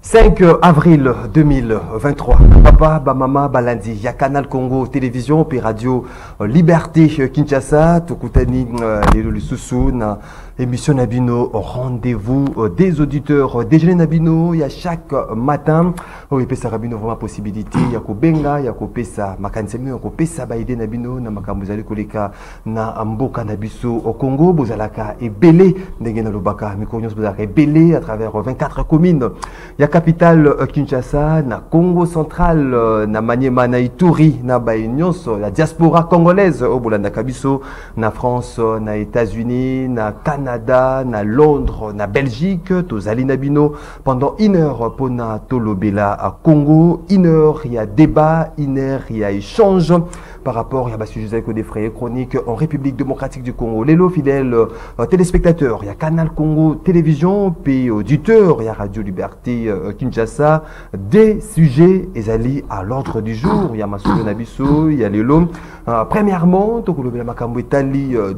5 avril 2023. Papa, Bamama, Balandi, il y a Canal Congo Télévision, puis Radio Liberté Kinshasa, Tokutani, les Soussou, émission Nabino, rendez-vous des auditeurs déjeuner Nabino, il y a chaque matin, il y a Rabino vraiment possibilité, il y a Kobenga, il y a Kopesa, Makansemi, il y a Kopesa Baïde Nabino, Namakambuzali Koleka, na Mboka Nabiso au Congo, Bozalaka et Belé, Negena Lobaka, Mikonyos Bozalaka et Belé à travers 24 communes. Il y a capitale Kinshasa, na Congo central, na Maniema, na Ituri, na Baïnyos, la diaspora congolaise, au Bolanda Kabiso, na France, na États-Unis, na Canada, na Londres, na Belgique, Tozali Nabino, pendant 1 heure, Pona Tolobela à Congo, 1 heure, il y a débat, 1 heure, il y a échange par rapport à sujet des frais chroniques en République démocratique du Congo. Lélo, fidèles téléspectateurs, il y a Canal Congo Télévision, pays auditeurs, il y a Radio Liberté Kinshasa, des sujets ezali à l'ordre du jour. Il y a Massoudou Nabiso, il y a Lélo. Premièrement,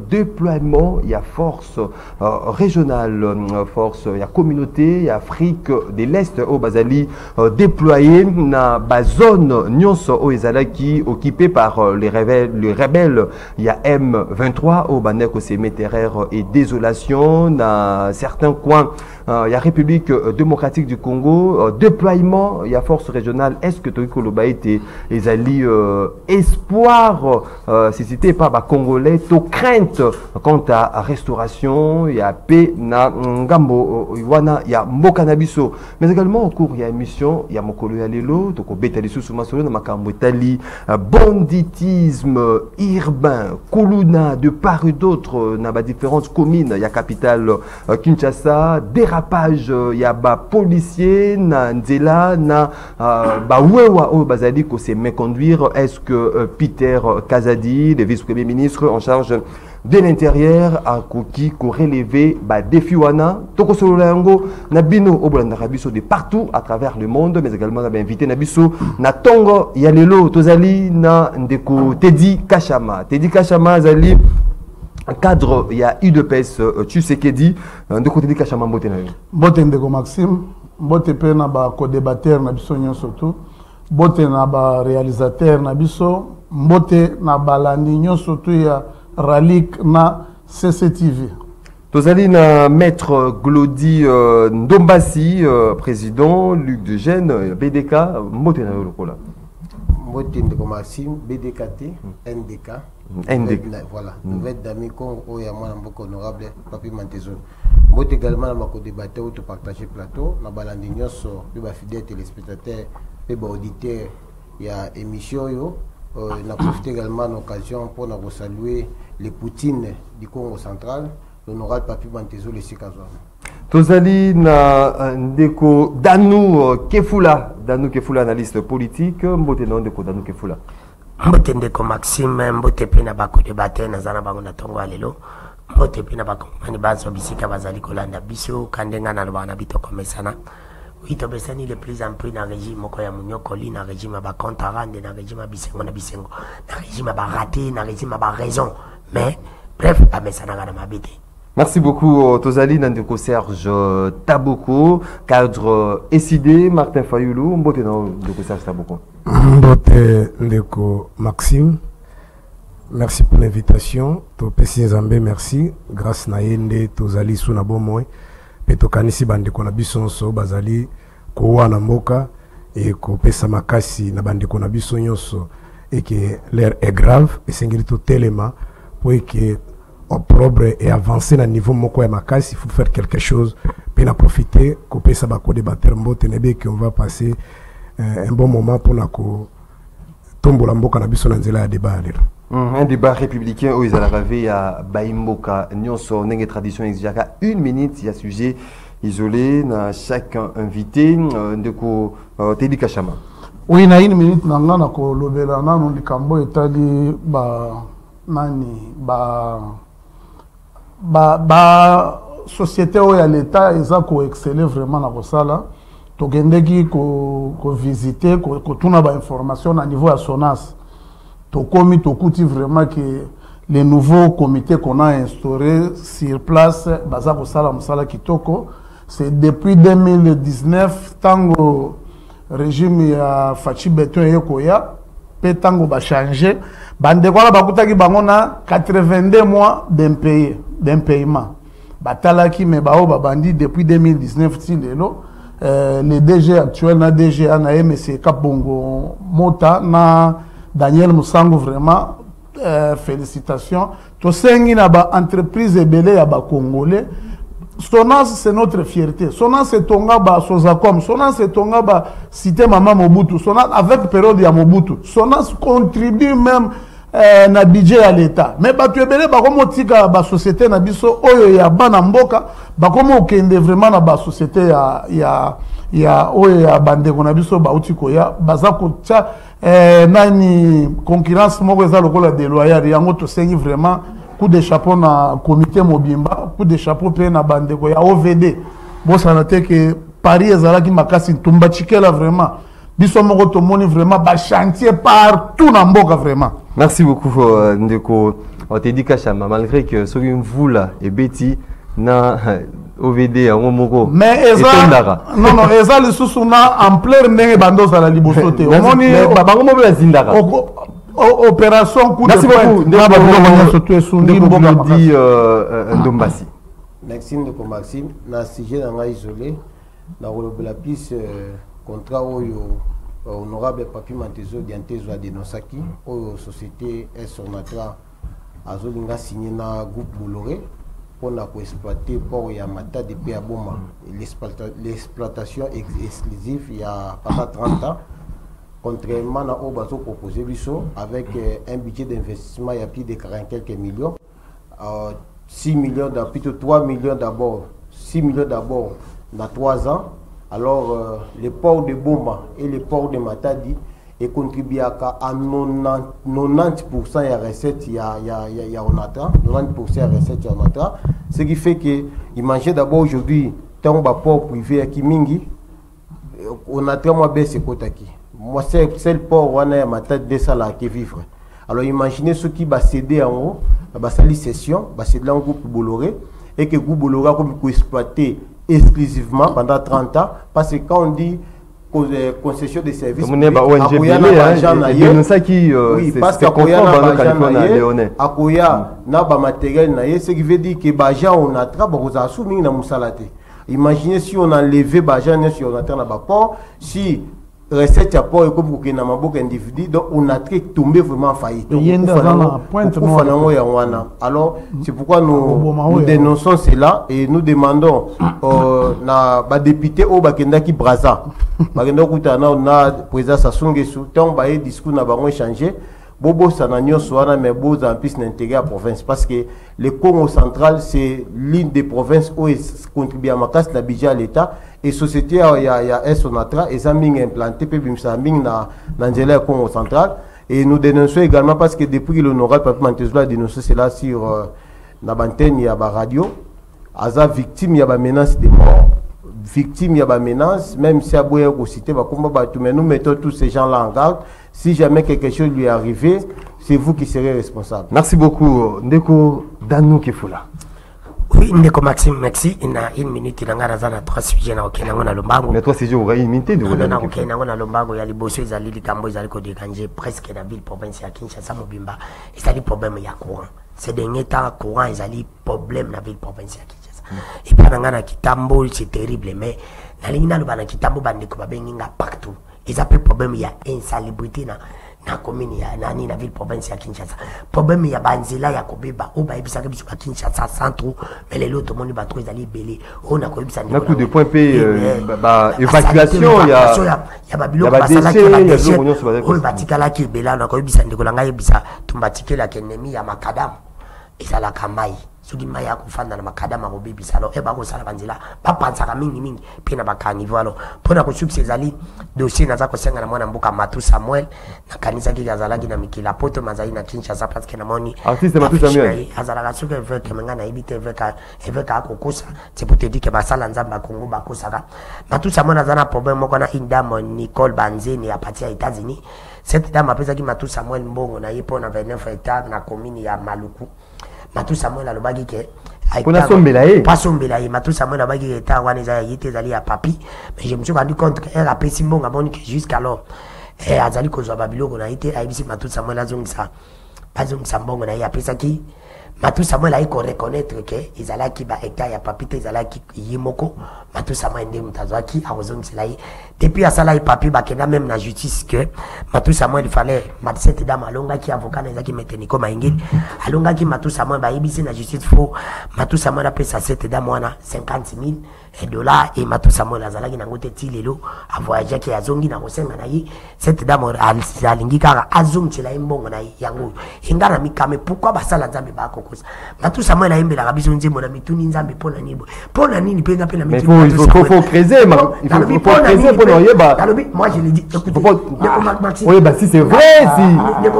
déploiement, il y a force régionale, force, il y a communauté, il y a Afrique de l'Est au Bazali déployé dans la zone Nyonso au Ezalaki occupée par les rebelles. Il y a M23 au Baneko Terreur et désolation dans certains coins. Il y a République démocratique du Congo, déploiement, il y a force régionale. Est-ce que Toiko Lobaïté Ezali espoir si c'était pas Congolais, to crainte quant à restauration, il y a paix na Ngambo, il y a Mokanabiso, mais également au cours il y a émission, il y a Mokolo Yalelo, Toko Betali Susumasolo, Namakambo Tali, banditisme urbain, Kuluna, de part et d'autre, na différentes communes, il y a capitale Kinshasa, dérapage, il y a policier, na Nzela, na Wewa, au Bazali, ko se méconduire. Est-ce que Peter Kazadi, le vice-premier ministre en charge de l'intérieur, a qui relevé défi wana toko sololango nabino obolanda rabiso de partout à travers le monde, mais également na invité nabiso na tongo ya lelo tozali na ndeko Teddy Kachama zali cadre il y a UDPS Tshisekedi ndeko Teddy Kachama mbote na yo mbote ndeko Maxime mbote pe na ba co-débatteur na biso nyonso surtout mbote na ba réalisateur na biso mbote na balandi nyonso surtout ya Ralik na CCTV. Tozali na maître Glody Ndombasi, président, Luc de Gênes, BDK, mbote na yolokola. Mbote ndeko Maxime, BDKT, NDK. Voilà, nouvelle d'amis Congo, oya mwana mboko honorable Papi Mantezo. Mbote également na mako débatteur ou te partager plateau, na balandi nyonso, pe ba fidèles téléspectateurs, pe ba auditeurs, ya émission yo. On a profité également d'occasion pour nous saluer les Poutines du Congo central, l'honorable Papi Mantezo, le Sikazwa. Tozali na ndeko Danou Kefula, analyste politique, mbote na ndeko Danou Kefula. Mbote ndeko Maxime, mbote pe na bako débatteur na zana bango na tongo alelo. Mbote pe na bako mani bazo bisika bazali kolanda biso kandenga na lobana bito komesana. Oui, tu as le plus en plus dans le régime, dans le régime à compte à rendre, dans le régime à Bisengo, dans le régime à raté, dans le régime à raison. Mais, bref, ça n'a pas m'habiter. Merci beaucoup, Tozali, Nandeko Serge Taboko, cadre SID, Martin Fayoulou, Mbote Nandeko Serge Taboko. Mbote Ndeko Maxime, merci pour l'invitation. Topesi Nzambe, merci. Grâce à Yende, Tozali, Sounabomoy. Petokanisi bandeko na biso nso bazali kowa na mboka et kopesa makasi na bandeko na biso nyonso et que l'air est grave et sengeli to telema pour que opprobre et avancer na niveau moko ya makasi, il faut faire quelque chose pour profiter kopesa ba ko débattre mbote nebe que on va passer un bon moment pour na ko tombola mboka na biso na nzela ya débat lelo. Un débat républicain où ils allaient arriver à Baïmboka, Nyonso, Nenge Tradition Exjaka, 1 minute, il y a sujet isolé, na chaque invité, Ndeko Teddy Kachama. Oui, na 1 minute, nanga na ko lobela na no likambo etali société ou ya l'état eza ko exceller vraiment na kosala to gendeki ko visiter ko tuna ba information na niveau ya SONAS. Tokomi tokuti vraiment que les nouveaux comités qu'on a instaurés sur place, baza ko sala musala kitoko c'est depuis 2019 tango régime ya Fachi Beton Yekoya pe tango ba changer bande kwa bakutaki bango na 82 mois d'impayement batalaki me bao babandi depuis 2019 ti lelo le DG actuel na DG na MSC Kabongo Mota na Daniel Musango vraiment félicitations to sengi na ba entreprise ebele ya ba congolais. Sonas c'est notre fierté. Sonas c'est tonga ba Sozacom. Sonas c'est tonga ba cité Mama Mobutu. Sonas avec période ya Mobutu. Sonas contribue même na budget à l'État. Mais ba tu ebele ba komo tika ba société na biso oyo ya bana mboka ba komo okende vraiment na ba société ya oyo ya bande ko na biso ba utiko ya baza ko tcha nani concurrence moko eza lokola déloyale yango to sengi vraiment coup de chapeau na comité Mobimba, coup de chapeau pe na bandeko ya OVD. Bon ça noté que Paris ezalaki makasi tumba chikela vraiment. Biso moko to moni vraiment ba chantier partout na mboka vraiment. Merci beaucoup Ndeko. On te dit Kachama malgré que sur une voula et Betty na OVD en moko. Mais eza non eza le sous-na en plein ndenge bando za la libosote. O moni bango mo be zindaka. Opération coup de Ndombasi. Merci Ndeko Maxime. Na sujet na isolé na la piste contrat oyo honorable Papi Mantezo Diantezo Adenosaki oyo société Sonatra azolinga signé na groupe Bolloré pour exploiter port ya Matadi pe ya Boma. L'exploitation exclusive il y a pendant 30 ans. Contrairement à Obazo proposé avec un budget d'investissement il y a plus de 40 quelques millions, 6 millions, plutôt 3 millions d'abord, 6 millions d'abord dans 3 ans. Alors les ports de Boma et les ports de Matadi et contribuent à 90% à recette il y a Onatra, 90% à recette il y a Onatra, ce qui fait que imaginez d'abord aujourd'hui tant que port privé à Kimingi, Onatra moi baisse Kotaki. Moi, c'est le port où on a ma tête de ça qui vivre. Alors, imaginez ceux qui va céder en haut, va salir session, va céder en groupe Bolloré, et que le groupe Bolloré a comme exploité exclusivement pendant 30 ans, parce que quand on dit concession de services, oui, parce qu'Akoya n'a pas matériel, ce qui veut dire que Baja on a travaillé, on a soumis na musalate. Imaginez si on a enlevé Baja si on a travaillé port, si recette à port et comme vous n'avez pas individu, donc on a tombé vraiment faillite. Alors c'est pourquoi nous dénonçons cela et nous demandons na ba député au Bakenda qui Braza, Bakenda Koutana na président Sassou Nguesso, tant ba discours na ba changé. Bobo Sananyo Soana mais Bobo en plus n'intégrer la province parce que le Congo central c'est l'une des provinces où il contribue à ma casse la budget à l'État et société il y a Sonatra et ça ming implanté puis ça ming na Angela Congo central et nous dénonçons également parce que depuis l'honorable Papi Mantezo a dénoncé cela sur la bantenne il y a ba radio Aza victime il y a ba menace de mort victime il y a ba menace même si à Boya au cité va combat tout mais nous mettons tous ces gens là en garde. Si jamais quelque chose lui est arrivé, c'est vous qui serez responsable. Merci beaucoup. Ndeko Danou Kefola. Oui, Ndeko Maxime, merci. Il y a 1 minute, il y a 3 sujets dans le Lombango. Mais 3 sujets, on va imiter de vous. Dans le Lombango, il y a les bosseux, il y a les Cambo, il y a les Kodéganger, presque dans la ville province à Kinshasa, Mobimba. Il y a des problèmes, il y a courant. Ces derniers temps, courant, il y a des problèmes dans la ville province à Kinshasa. Et puis, dans le Kitambo, c'est terrible, mais dans le Kitambo, il y a partout. Ils appellent problème il y a insalubrité na commune ya nani na ville province ya Kinshasa. Problème il y a banzela ya kobeba o ba ebisa ke biso Kinshasa centre mais les autres monde ba trop ils allaient belé on a ko ebisa na coup de point P évacuation ya ba biloko basala ke ba déchet o ba tikala ki bela na ko ebisa ndeko langa ebisa tumbatikela ke ennemi ya makadam ezala kamai soki mai ya kofanda na makadama kobebisa alors eba kosala banzela bapansaka mingi mpe na bakanivo alors mpona kosukisa ezali dossier naza kosenga na mwana mboka Matou Samuel nakanisaki azalaki na mikila poto mazali na Kinshasa parce que namoni artiste Matou Samuel azalaka soki eveke menga na yebi te eveke akokosa c'est pour te dire que basala nzambe ya Congo bakosaka Matou Samuel aza na problème moko na une dame Nicole Banzeni ya parti ya États-Unis cette dame apesaki Matou Samuel mbongo na ye mpona 29 hectares na commune ya Maluku Matou Samuel alobaki ke On a sombelaye. Pas sombelaye. Ma tout ça, moi, là-bas, il était à Waneza, il était allé à Papi. Mais je me suis rendu compte qu'elle a payé si bon, jusqu'alors. Et à Zali, qu'on a Babylone, on a été à Ibisi, ma tout ça, moi, là, zong ça. Pas zong ça, bon, on a appelé ça qui. Ma tout ça, moi, là, il faut reconnaître que ils allaient qui, bah, hectare, il y a Papi, ils allaient qui, Yemoko. Ma tout ça, moi, il y qui, à zong, c'est là. Depuis à ça, là, Papi, bah, qu'il y a même la justice que, ma tout ça, moi, il fallait, ma cette dame, Alonga, qui avocat, qui mettait Nico Maingil. Alonga, qui, ma tout ça, moi, bah, Ibisi, la justice, faut, ma tout ça, moi, appelé ça, cette dame, moi, 50 000 $, et ma tout ça, moi, la zala, qui n'a goûté tilelo, à voyager, qui a zongi, n'a pas naï, cette dame, à l'ingikara, à zong, c'est là, un bon, naï, yango, ingara, mi kame, pourquoi, bah, ça, la zambi, bah, kokos. Ma tout ça, moi, la imbe, la rabi, zonzi, mon ami, tout ninzambi, pour la nibo, pour la nini, peut appeler la mais il faut creuser, il faut creuser pour nous, moi, je l'ai dit, écoutez, oui, bah, si c'est vrai, si.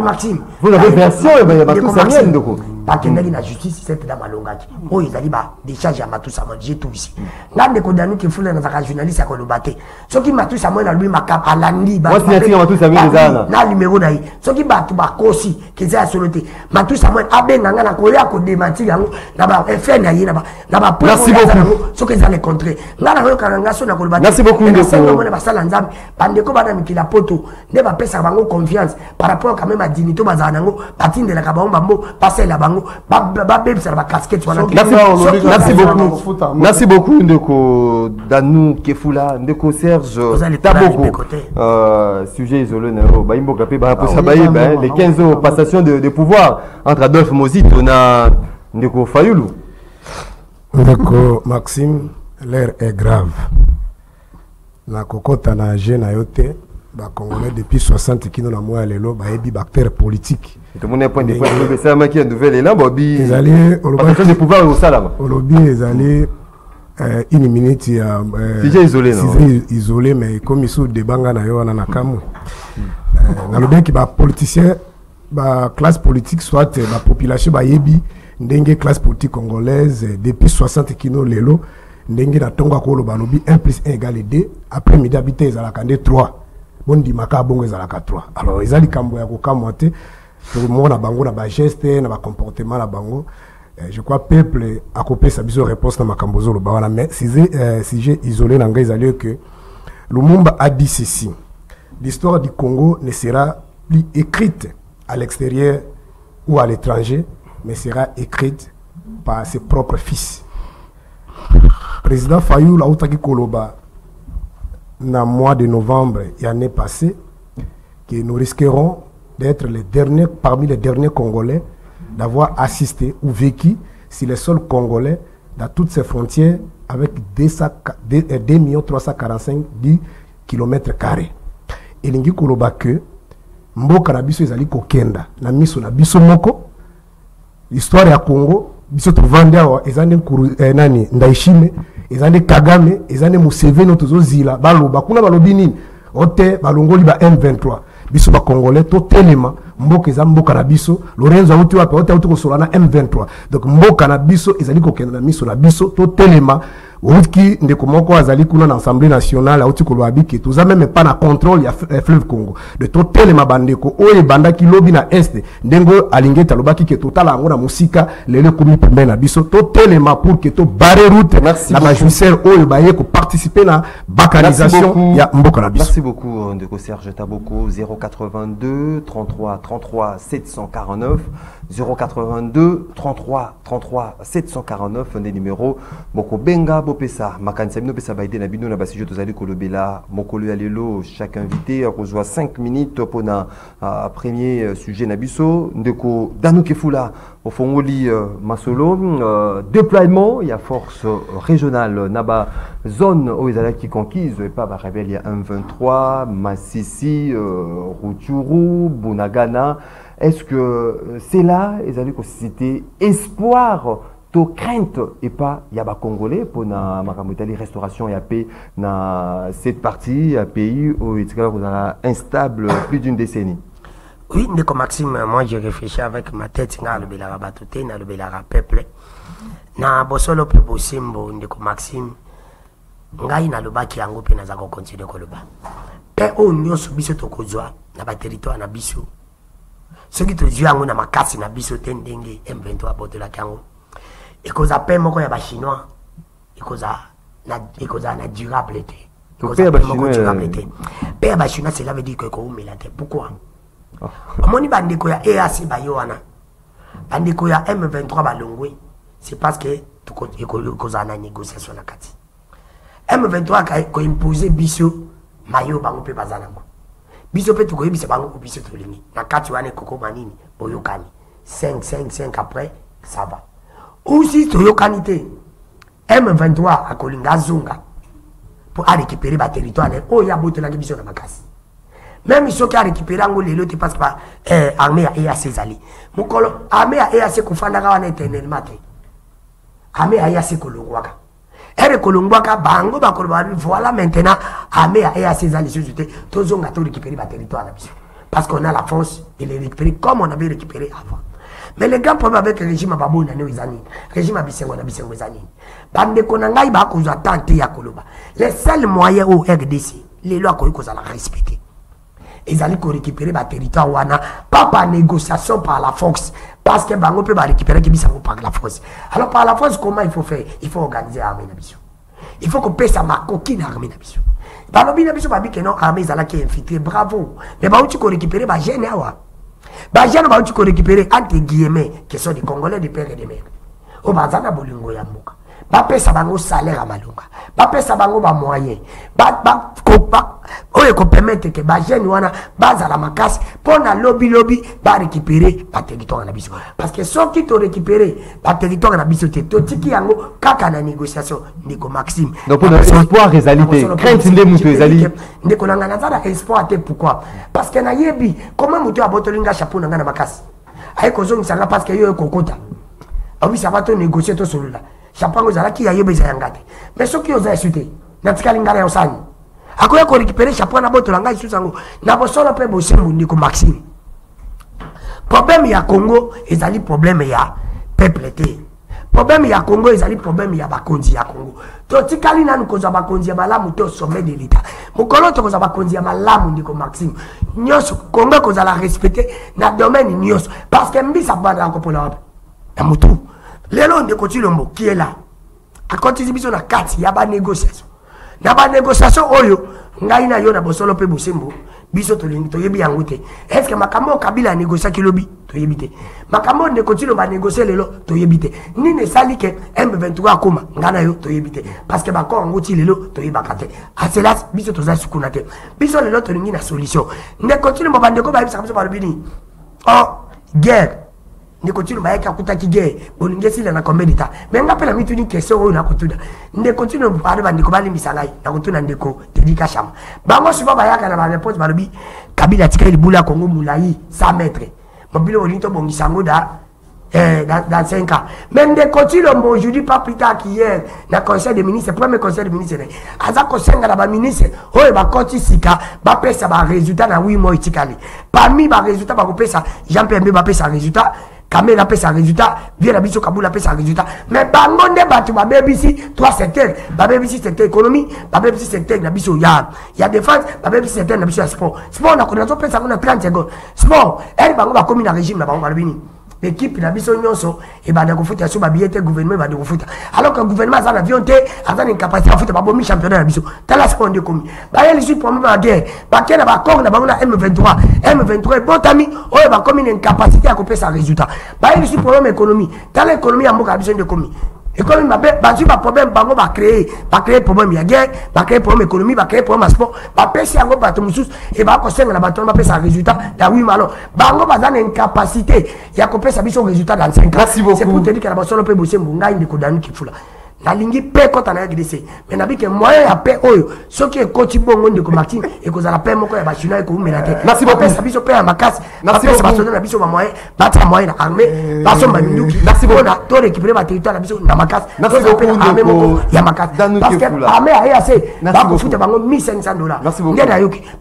Maxime, vous avez version, il y a tout ça, bien, donc. Parce que la justice, cette dame à Longaki. Oh, ils allaient décharger à Matoussa, j'ai tout ici. Là, des condamnés qui font dans un journaliste à Kolobaté. Ce qui Matoussa, moi, lui, ma cap à l'andi. Moi, c'est un Matoussa, mais les ânes. Là, numéro d'ailleurs. Ce qui bat tout bas, aussi, qui est à soloté. Matoussa, moi, à Ben, à Koya, à démentir, là-bas, FN, là-bas, là-bas, merci beaucoup. Ce qu'ils allaient contrer. Là, la Kangaso, à Kolobaté. Merci beaucoup, Ndeko. Pandeko, madame, qui la poto, ne va pas sa confiance par rapport quand même à Dinito Bazanango, Patine de la Kabambo, passer la bango. Merci beaucoup. Merci beaucoup, Ndeko Danou Kefula, Ndeko Serge Taboko. Sujet isolé, les 15 ans passation de pouvoir entre Adolphe Mozit et Ndeko Fayoulou. Ndeko Maxime, l'air est grave. Na kokota na jeune ayote. Congolais depuis 60 qui n'ont pas les lots, des acteurs politiques. Tout le monde est point de vue, c'est un qui est nouvel et là, Bobby. Ils allaient au pouvoir au salam. Au lobby, ils allaient une minute. Sujet isolé, non? Isolé, mais comme ils sont des bangas na yo na kamu. Dans le bien qui va politicien, classe politique soit la population yebi, n'engue classe politique congolaise depuis 60 qui n'ont les lots, n'engue na tonga ko lo balobi 1 + 1 = 2. Après midi habité ils allaient kande 3. Bondi maka bongo ezalaka 3. Alors ezali kambo ya kokamwa te to mona bango na ba geste na ba comportement na bango. Je crois peuple a copé sa biso réponse na makambo zo lo ba wana, mais sujet isolé na ngai ezali que Lumumba a dit ceci: l'histoire du Congo ne sera plus écrite à l'extérieur ou à l'étranger, mais sera écrite par ses propres fils. Président Fayoulou a outaki koloba dans le mois de novembre, l'année passée, que nous risquerons d'être les derniers, parmi les derniers Congolais, d'avoir assisté ou vécu si les seuls Congolais dans toutes ces frontières avec 2 345 km². Et l'ingi koloba que mboka na biso ezali kokenda na miso na biso moko. L'histoire ya Congo biso to vanda wa ezande nkuru nani Ndaishime, ezande Kagame, ezande Museveni tozo zila baloba kuna balobi nini ote balongoli ba M23 biso ba Congolais to telema mboka eza mboka na biso Lorenzo auti wapi ote auti ko solana M23. Donc mboka na biso ezali kokenda na miso na biso to telema Outki ndeko moko azali kuna na Assemblée nationale auti ko lobi ke toza même pas na contrôle ya fleuve Congo de to telema bandeko oye banda ki lobi na est ndengo alingeta lobaki ke totala ngo na musika lele komi pembe na biso to telema pour que to barrer route na magistère oye baye ko participer na bacanisation ya mboka na biso. Merci beaucoup ndeko Serge Taboko. 082 33 33 749 082 33 33 749 des numéros Boko Benga Bopesa Makanisa Bino Pesa Baïde na Bino na Basijo Tozali Kolobela Mokolo Alelo. Chaque invité reçoit 5 minutes pour un premier sujet Nabiso Ndeko Danou Kefula au Fongoli Masolo. Déploiement il y a force régionale Naba zone où ils allaient qui conquise et pas rebelle il y a 1-23 Massissi Rutshuru Bunagana. Est-ce que c'est là, ils allaient constituer espoir, to crainte et pas yaba congolais pour na makamutali restauration ya paix na cette partie à pays où il est instable plus d'une décennie. Oui, mais comme Maxime, moi j'ai réfléchi avec ma tête, na le belara batoté, na le belara peuple, na bosolo pe bosimbo, ndeko Maxime, ngai na le baki yango pe na zako continuer koloba. Pe o nyonso biso to kozwa na ba territoire na biso. Ce qui te dit à mon amakasi na biso tendenge M23 bote la kango. ikoza pe moko ya ba chinois ikoza na durable te ikoza pe moko durable te pe ba chinois cela veut dire que ko umela te pourquoi omoni bandeko ya EAC bayoana bandeko ya M23 balongwe c'est parce que ikoza na négociation na kati M23 ko imposer biso mayo bango pe bazanango biso pe tuko yebisa bango ko biso tolingi na kati wane koko manini boyokani 5 après ça va aussi toyokani te M23 akolinga zunga pour récupérer ba territoire o ya botela biso na makasi même ceux qui a récupéré ngo lelo te parce pas armée ya EAC zali mukolo armée ya EAC kufanda ka wana éternellement te armée ya EAC kolongwaka kolongwaka bango bakolo ba voilà maintenant armée ya EAC zali sous-te tozonga to récupérer ba territoire na biso parce qu'on a la force de les récupérer comme on avait récupéré avant. Mais les grands problèmes avec le régime Babou Nano Izani, régime Abisengo Nabisengo Izani, bande konangai ba ko tenter ya koloba. Les seuls moyens au RDC, les lois ko la respecter. Ils allaient récupérer ba territoire wana pas par négociation par la force parce que bango peut ba récupérer qui bisango par la force. Alors par la force comment il faut faire? Il faut organiser l'armée nabiso. Il faut qu'on paye sa coquille l'armée nabiso. Balobi nabiso babi que non armée zala qui infiltré bravo. Mais ba tu ko récupérer ba jeune awa. Ba jeune ba tu ko récupérer entre guillemets qui sont des Congolais de père et de mère. O bazana bolingo ya mboka. Ba pesa bango salaire à malonga. Ba pesa bango ba moyen. Oye ko permettre que ba jeune wana baza la makasi pour na lobby ba récupérer ba territoire na biso. Parce que ceux qui t'ont récupéré ba territoire na biso te tiki yango kaka na négociation ndeko Maxime. Donc pour espoir réalité. Crainte ndé muto ezali. Ndeko nanga nazala espoir te pourquoi? Parce que na yebi comment muto abotolinga chapeau na makasi. Ay ko zongi sanga parce que yo kokota. Obi ça va to négocier to solola. Chapango zala ki ayo beza yangate. Mais ceux qui osent insulter, natikali ngara yosani. Akoya ko récupérer chapeau na boto langa isusango. Na bosolo pe bosembu ndiko Maxime. Problème ya Congo, ezali problème ya peuple te. Problème ya Congo, ezali problème ya bakonzi ya Congo. To tikali nanu koza bakonzi ya malamu te au sommet de l'État. Mukolo to koza bakonzi ya malamu ndiko Maxime. Nyoso Congo koza la respecter na domaine nyoso parce que mbisa banda ko pona wapi. Na mutu. Lelo ndeko Chilombo qui est là. A continuer biso na kati ya ba négociation. Na ba négociation oyo ngai na yo na bosolo pe bosembo biso to lingi to yebi yango te. Est-ce que makambo Kabila négocier ki lobi to yebi te. Makambo ndeko Chilombo négocier lelo to yebi te. Ni ne sali ke M23 akoma ngana yo to yebi te. Parce que ba ko ngoti lelo to yeba kate. A cela biso to za sukuna te. Biso lelo to lingi na solution. Ndeko Chilombo ba ndeko ba bisa biso ba lobini. Oh, guerre. Ndeko Chilombo bayaka kutaki ge boningesi na komedita mais ngapela mitu ni question oyo na kutuna Ndeko Chilombo bale bandeko bali misangai na kutuna ndeko Dedika Shama bango siba bayaka na ba réponse balobi Kabila tika libula Congo mulai 100 mètres mobile olinto bongisango dans 5 ans mais Ndeko Chilombo aujourd'hui pas plus tard qu'hier na conseil des ministres premier conseil des ministres aza kosenga na ba ministre oyo ba koti sika ba pesa ba résultat na 8 mois itikali parmi ba résultat ba kopesa Jean-Pierre Mbemba pesa résultat Kamela pèse un résultat, Viera Biso Kabula pèse un résultat. Mais Bangonde Batu, ma BBC, 3 secteurs, ma BBC secteur économie, ma BBC secteur Nabiso ya défense, ma BBC secteur Nabiso sport. Sport, on a connu pèse à 30 secondes. Sport, elle va avoir commis un régime, là-bas, on va le l'équipe Nabiso Nyonso, et ben, on fout sur ma billet, le gouvernement va nous foutre. Alors que le gouvernement a l'avion, a une capacité à foutre, pas bon, championnat Nabiso. T'as la sport de commis. Bah, il suit pour moi la guerre. Bah, quel est la corps, on a M23. M23, bon, ami, oh, il va comme une capacité à couper sa résultat. Bah, il suit pour l'économie. T'as l'économie à moi, besoin de commis. Économie, bah, tu vas problème, bah, on va créer problème, il y a guerre, va créer problème économie, va créer problème sport, va passer un gros bateau moussous, et va conseiller la bâton, va passer un résultat, là, oui, malon. Bah, on va donner une capacité, il y a coupé sa mission résultat dans 5 ans. Merci beaucoup. C'est pour te dire que la bâton peut bosser, mon gars, il est condamné qui fout là. La ligne paix quand on a agressé. Mais n'a que moyen à paix, ce qui est coach bon de Martin et que la paix, mon coin, et que vous mettez. Merci beaucoup. Ça biso paix à ma casse. Merci beaucoup. Parce que la biso moyen, battre moyen armée, parce que merci beaucoup. On a tout récupéré ma territoire, la biso dans ma casse. Merci beaucoup. Armée, il y a ma casse. Parce que l'armée a assez. Bah, vous foutez $1,500. Merci beaucoup.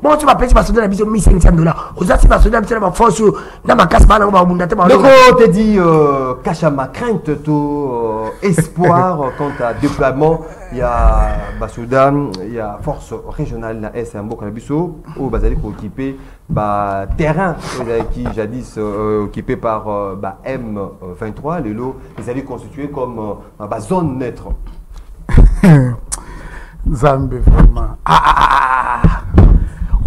Bon, tu vas payer parce que la biso $1,500. Aux autres, parce que la biso va force dans ma casse, on va vous donner. Donc, on te dit, Kachama, crainte, tout espoir quant à déploiement. Il y a Basouda, il y a force régionale na S Mboka na biso au Bazali pour occuper terrain qui jadis occupé par M23 le lot ils allaient constituer comme une zone neutre. Zambé, vraiment.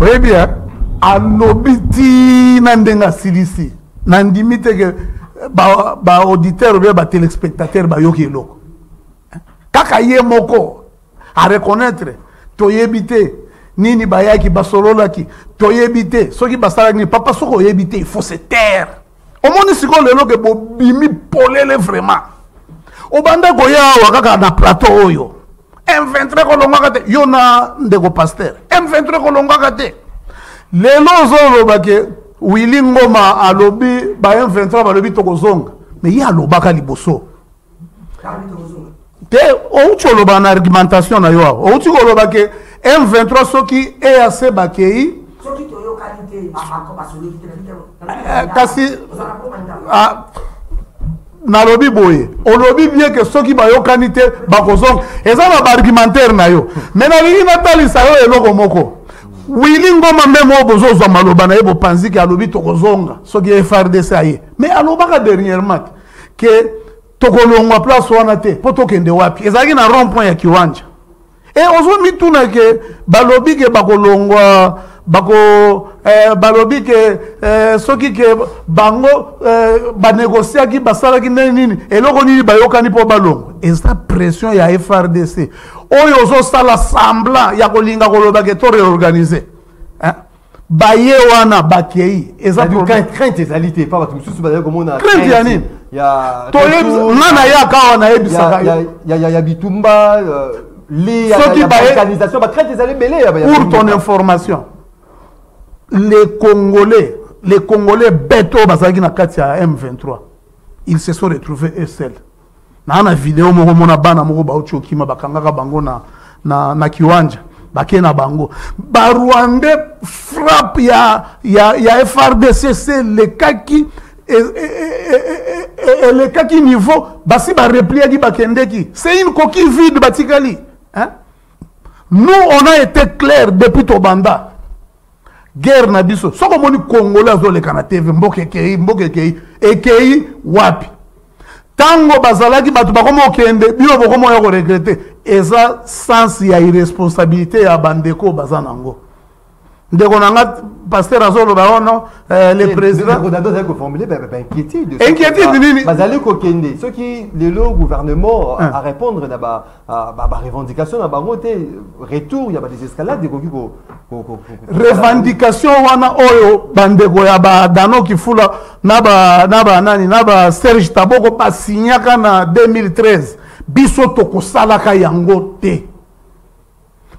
Oui, bien. À l'obiti, nandenga silisi. Nandimite que ba auditeur ou bien ba téléspectateur ba yoki loko. Kaka ye moko à reconnaître toyebite nini bayaki basololaki toyebite soki basala ni papa soko yebite il faut se taire. Au monde siko lelo ke bo bimi polele vraiment. Obanda ko ya wakaka na plateau oyo. M23 kolongaka te yo na ndeko pasteur. M23 kolongaka te. Lelo zolo bake Willy Ngoma alobi ba M23 balobi tokozonga mais ya lobaka liboso. Te outi oloba na argumentation na yo awo outi koloba ke M23 soki EAC bakei soki toyo qualité kasi nalobi boye olobi bien que soki bayokani te bakozonga eza na argumentaire na yo mais nalingi natalisa yo eloko moko Willy Ngoma meme bozozwa maloba na ye bopanzi ke alobi tokozonga soki FRDC aye mais alobaka dernièrement que tokolongwa place wana te po tokende wapi ezalaki na rond point ya kiwanja e ozomituna ke balobi ke bakolongwa balobi ke soki ke bango banegosiaki basalaki nini eloko nini bayokani mpo balongwa eza pression ya FRDC oyo ozosala semblant ya kolinga koloba ke to réorganiser baye wana bakei eza crainte ezalité pas bato mosusu bazali komona crainte ya nini ngana ya kawa na yebisaka ya bitumba l'organisation crainte ezali ebele pour ton information les Congolais bêtes oyo bazalaki na kati ya M23 ils se sont retrouvés eux seuls na vidéo moko mona bana moko bauti okima bakangaka bango na kiwanja bake na bango barwandais frappe ya FRDC c'est le kaki le kaki niveau basi ba repliaki bakendeki c'est une coquille vide batikali hein? Nous on a été clair depuis Tobanda guerre na biso soko moni Congolais azoleka na TV mbokekei ekei wapi tango bazalaki bato bakoma okende bino bokoma ya koregrete eza sens ya irresponsabilité ya bandeko baza nango ndeko nanga pasteur azoloba ono le président inquiétude nini bazali kokende soki lelo gouvernement à répondre na ba revendication na bango te retour ya ba désescalade koki ko revendication wana oyo bandeko ya ba dano kifula na ba Serge Taboko ba signaka na 2013 biso tokosalaka yango te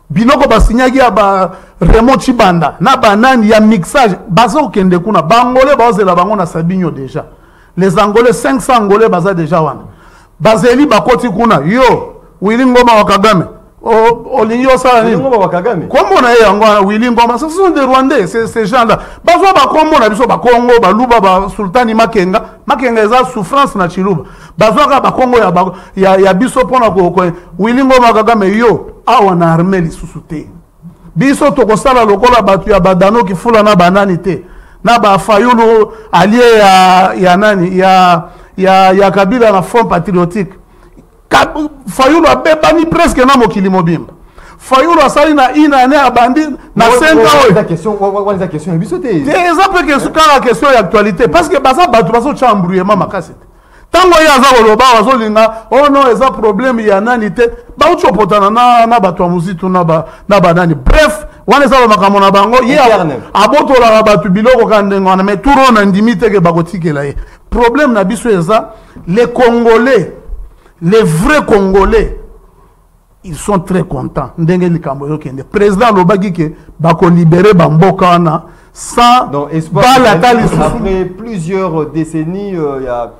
binoko basinyaki ya ba Raymond Chibanda na banani ya mixage bazo kende kuna bangolais bazela bango na Sabinyo déjà les angolais 500 angolais baza déjà wana bazeli bakoti kuna yo Willy Ngoma wa Kagame olingi osala nini Ngoma wa Kagame kombo na ye yango Willy Ngoma ce sont des Rwandais ces gens là bazwa ba kombo na biso ba Congo ba Luba ba Sultani Makenga eza souffrance na Chiluba bazwa ka ba Congo ya biso pona ko Willy Ngoma wa Kagame yo awa na armée lisusu te biso tokosala lokola batu ya badano kifula na banani te na ba Fayulu allié ya nani ya Kabila na Front Patriotique Fayulu abebani presque na mokili mobimba Fayulu asali na ine abandi na 5 ans la question biso te eza pe question d'actualité parce que baza batu baso chambrouillement makasi tango ya za koloba wazolinga oh non eza problème ya nani te ba utopotana na bato muzitu na ba nani bref wana eza makambo na bango ye abotola batu biloko kandenga na meturo na ndimite ke bakotikela ye problème na biso eza les Congolais les vrais Congolais ils sont très contents ndenge likambo yo kende président lobaki ke bako libérer bamboka wana sans après plusieurs décennies il y a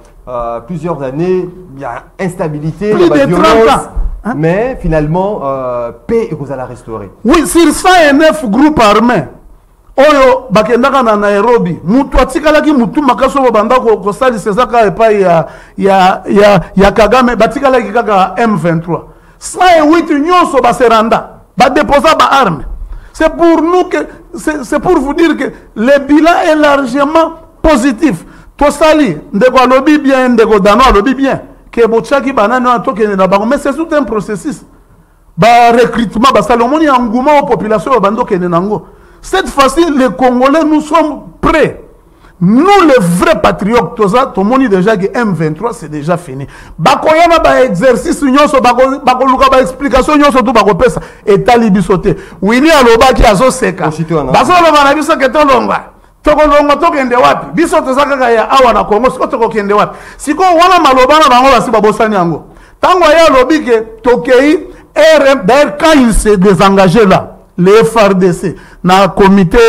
plusieurs années, il y a instabilité, plus de 30 ans. Hein? Mais finalement, paix et vous allez restaurer. Oui, sur 109 groupes armés, oyo bakendaka na Nairobi, mutu atikalaki mutu makaso banda ko sali sezaka epa ya Kagame batikalaki kaka M23. 108 nyonso baseranda, ba déposa ba armes. C'est pour nous que c'est pour vous dire que le bilan est largement positif. Tosali, ndeko alobi bien, ndeko dano alobi bien. que bochaki banana tokende na bango, mais c'est tout un processus. Ba recrutement, ba salomoni engouement aux populations bando kende nango. Cette fois-ci, les Congolais, nous sommes prêts. Nous, les vrais patriotes, tout ça, tout le monde déjà que M23, c'est déjà fini. Bakoyama ba exercice, nyonso bakoluka ba explication nyonso tout bakopesa eta libisote. Wili aloba ki azo seka. Baso aloba na biso ke tolonga. Tokolonga tokende wapi? Biso tozaka ya awa na Congo, siko tokende wapi? Siko wana maloba na bango basi babosani yango. Tango ya lobi ke tokei d'ailleurs quand il s'est désengagé là, le FRDC, na comité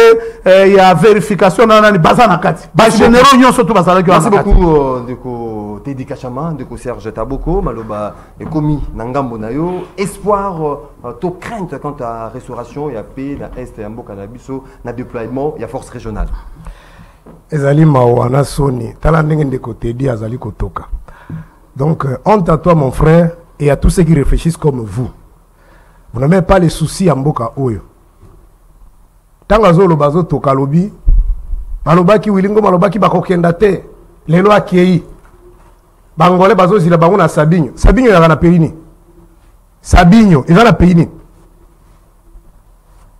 il y a vérification na bazana kati. Ba généraux nyonso tout bazala ki wana. Merci beaucoup ndeko Teddy Kachama, ndeko Serge Taboko, maloba ekomi na ngambo na yo, espoir to crainte quant à restauration et à paix na est ya mboka na biso na déploiement ya force régionale. Ezali mawana soni, tala ndenge ndeko Teddy azali kotoka. Donc honte à toi mon frère et à tous ceux qui réfléchissent comme vous. Vous n'avez pas les soucis à mboka oyo. Tangazo lo bazo toka lobi, balobaki wilingo malobaki bakokenda te. Lelo akei. Bangolais bazo zila bango na Sabinyo. Sabinyo ya na Périni. Sabinyo, il va na Périni.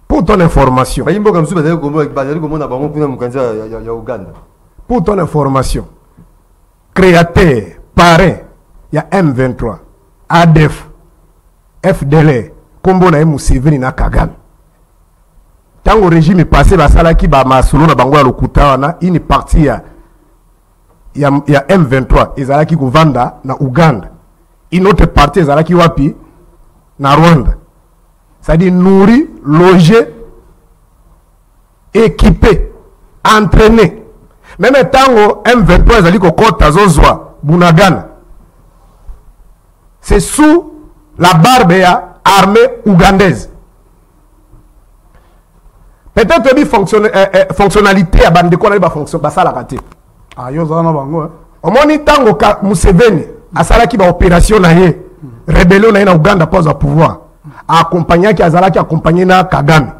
Pour ton information. Bayimbo comme ça bazali komona bango kuna mukanza ya Uganda. Pour ton information. Créateur, parrain, il y a M23, ADF, FDL, Kombo na Museveni na Kagame. Tant au régime est passé, la sala qui ba masolo na bango ya lokuta wana, une partie ya M23, ezala ki kuvanda na Uganda. Une autre partie ezala ki wapi na Rwanda. C'est-à-dire nourri, logé, équipé, entraîné. Même tango M23 ezali ko kota zozwa Bunagana. C'est sous la barbe ya armée ougandaise. Peut-être une fonctionnalité à bande quoi ba fonction ba sala raté. Ah yo za na bango. Au moni tango ka Museveni asala ki ba opération na ye rébellion na Uganda pose au pouvoir. Accompagné ki azala ki accompagné na Kagame.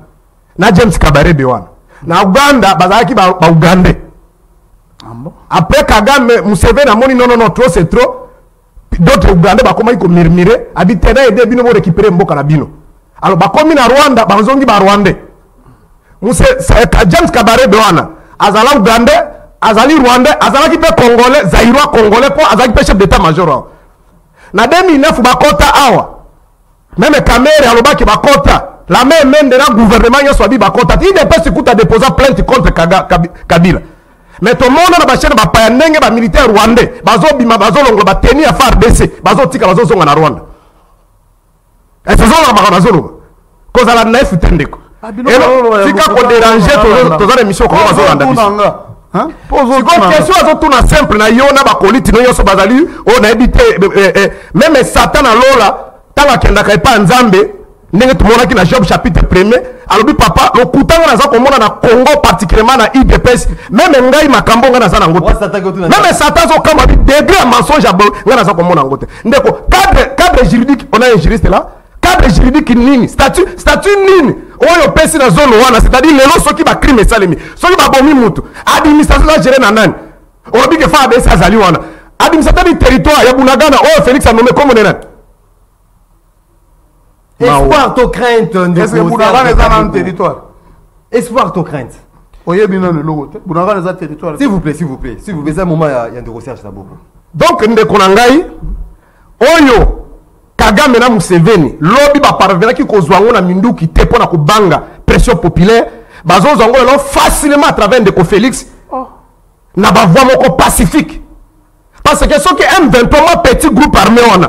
Na James Kabarebe wana. Na Uganda bazala ki ba Ugandais. Après Kagame, Museveni a moni non, trop c'est trop. D'autres Ougandais, bah, comment ils murmurer, habiter là et des bino pour récupérer Mboka na bino. Alors, bah, comme na Rwanda, bah, on dit bah, Rwandais. James Kabarebe wana, Azala Ougandais, Azali Rwandais, Azala qui peut Congolais, Zaïrois Congolais, pour Azala qui peut chef d'état-major. Na 2009, bah, Kota Awa. Même Kamere, Aloba qui bah, Kota. La même de la gouvernement, il y a soit dit bah, Kota. Il dépêche écoute à déposer plainte contre Kabila. Mais tout le monde a bâché ba payanenge ba militaire rwandais bazo bima bazo longo ba tenir à FARDC bazo tika bazo zonga na Rwanda. Et ce zonga ba bazo longo. Cause la naif tendeko. Et tika ko déranger to za émission ko bazo randa biso. Hein? Pozo question azo tuna simple na yo na ba koliti no yo so bazali on a évité même Satan na lola tala kenda kai pa nzambe ndenge tumona ki na Job chapitre 1er alobi papa le kutanga na za komona na Congo particulièrement na IDPS même ngai makambo nga na za nango même Satan zo kama degré à mensonge nga na za komona ngote ndeko cadre juridique on a un juriste là cadre juridique nini statut nini oyo pesi na zone wana c'est-à-dire lelo soki ba crime salemi soki ba bomi mutu administration la gérer na nani obi ke fa abesa zali wana administrateur du territoire ya Bunagana oyo Félix a nommé comme nena. Espoir to crainte. Est-ce que Bunagana est dans le territoire? Espoir to crainte. Oye bino le logo. Bunagana est dans le territoire. S'il vous plaît. C'est un moment il y a de recherche d'abord. Donc ndeko nangai oyo Kagame na Museveni lobi ba parvenir ki kozwango na minduki te pona ko banga pression populaire bazo zango lo facilement à travers ndeko Félix na ba voix moko pacifique parce que ce qui M23 petit groupe armé on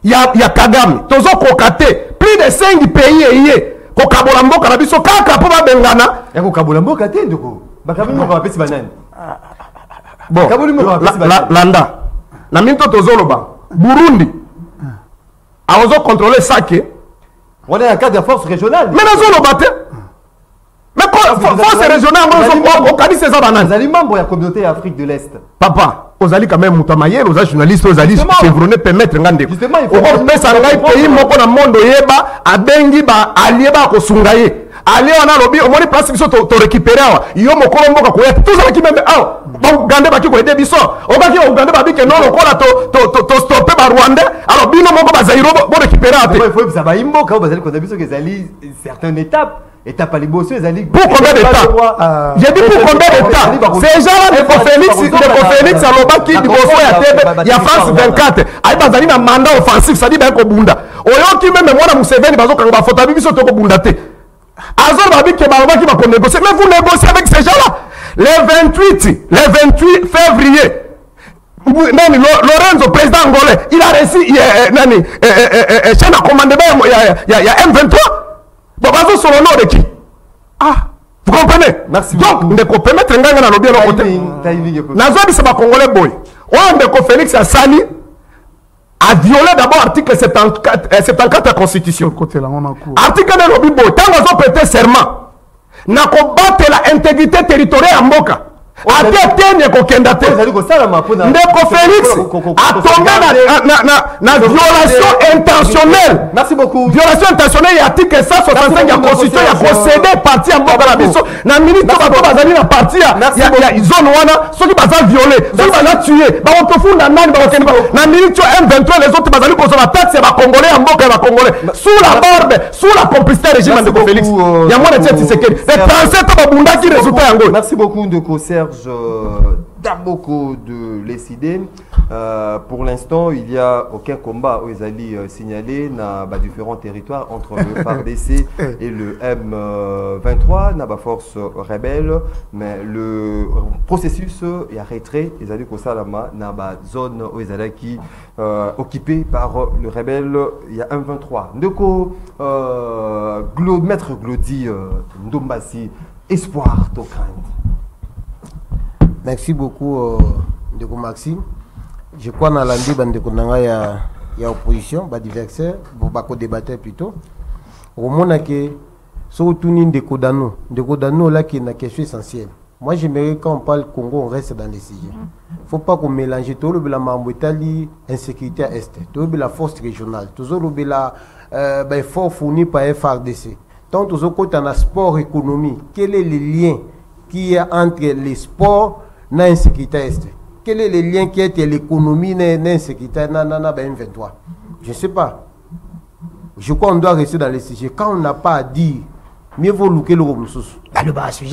ya Kagame tozo kokate plus de 5 pays eye ko kabola mboka na biso kaka po ba bengana ya ko kabola mboka te ndeko bakabini ko bapesi banani bon landa na minto tozoloba Burundi a osé contrôler ça que on est un cas de force régionale mais nous allons battre mais force régionale on a dit c'est ça banane vous allez membre de la communauté Afrique de l'Est papa aux allez quand même mutamayer aux journalistes aux allez chevronner permettre ngande justement il faut on peut s'engager pays moko na monde yeba abengi ba allié ba ko sungaye allié on a lobby au moins place biso to récupérer yo moko mboka ko tout ça qui même donc Gandé baki ko aider biso o baki o Gandé babi que non lokola to stopper ba Rwandais alors bino moko ba Zaïro bo récupérer ate il faut ça va imboka bazali ko biso que zali certaines étapes à l'ébosser zali pour combien d'étapes j'ai dit pour combien d'étapes ces gens-là de Félix alobaki liboso ya tebe ya France 24 ay bazali na mandat offensif ça dit ba ko bunda oyoki même mwana Museveni bazokanga ba photo biso to ko bunda te azor babi ke balobaki ba ko négocier mais vous négociez avec ces gens-là le 28 février Nani Lorenzo président angolais il a reçu nani chaîne à commandement il y a M23 bon bazo sur le nom de qui vous comprenez merci donc ndeko permettre nganga na lobby na côté nazo bisa ba congolais boy o ndeko Félix Asali a violé d'abord article 74 de la constitution côté là on a cours article de lobby boy tant bazo prêter serment na combattre la intégrité territoriale en mboka ate tenye kokenda te ndeko Félix atombe na violation intentionnelle merci beaucoup violation intentionnelle ya article 165 ya constitution ya concéder parti ya mboka na biso na minute bato bazali na parti ya zone wana soki baza violé soki baza tué bakofunda nani bakokende na minute M23 les autres bazali kozala taxe ya bakongolais ya mboka ya bakongolais sous la barbe sous la complicité ya régime ndeko Félix ya mwana tia Tshisekedi les 37 babundaki résultat yango. Merci beaucoup ndeko Serge Daboko de l'ECD. Pour l'instant, il n'y a aucun combat aux Ezali signalé dans différents territoires entre le FARDC et le M23, dans la force rebelle. Mais le processus est arrêté. Ezali Kosalama dans la zone aux Ezali qui occupée par le rebelle. Il y a M23. Ndeko Maître Glody Ndombasi, espoir to craindre. Merci beaucoup, Ndeko Maxime. Je crois que dans l'année, il y a opposition, adversaire, pour débattre plutôt. Au monde que surtout Ndeko Dano là qui est une question essentielle. Moi j'aimerais quand on parle Congo, on reste dans les sujets. Il ne faut pas qu'on mélange tout le Mambouetali, insécurité à Est, tout la force régionale, tout le force fourni par FARDC. Tant tout le dans sport économie, quel est le lien qui est entre les sports et l'insécurité Est? Quel est le lien qui est entre l'économie et l'insécurité M23? Je ne sais pas. Je crois qu'on doit rester dans les sujets. Quand on n'a pas à dire, mieux vaut louer le Romsous.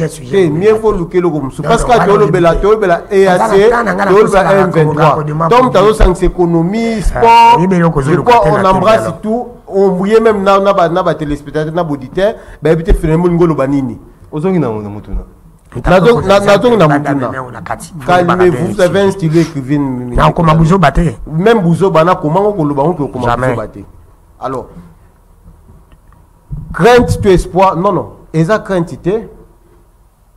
Sujet. Mieux vaut louer le Romsous. Parce que tu as le EAC, tu as le M23. Donc, tu as le économie, sport. Je crois qu'on embrasse tout. On mouille même dans les téléspectateurs, dans les auditeurs. Ben, peut-être finalement, on va le calmez-vous, vous avez un stylo écrivain. Même Bouzo Bana, comment on le alors, crainte tu espoir, non, ils ont crainte,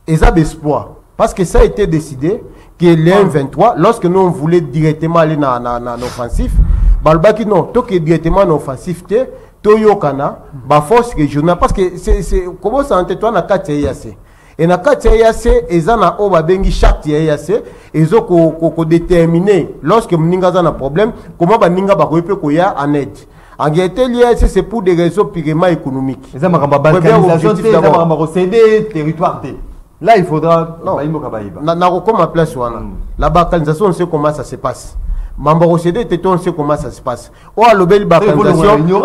ils ont espoir. Parce que ça a été décidé que les M23, lorsque nous on voulait directement aller dans l'offensif, Balbaki non, toi qui directement en offensif, Toyokana, ma force régionale, parce que c'est comment ça entre toi dans 4 IAC. Et dans 4 IAC, ils ont un bengi chaque IAC, ils ont déterminé, lorsque Mninga a un problème, comment Mninga va reprendre en aide. En réalité, l'IAC, c'est pour des raisons purement économiques. Ils ont une balkanisation, ils ont cédé territoire. Là, il faudra. Non, comment place la balkanisation, on sait comment ça se passe. Mambo cédé, on sait comment ça se passe. Oh, le bel balkanisation,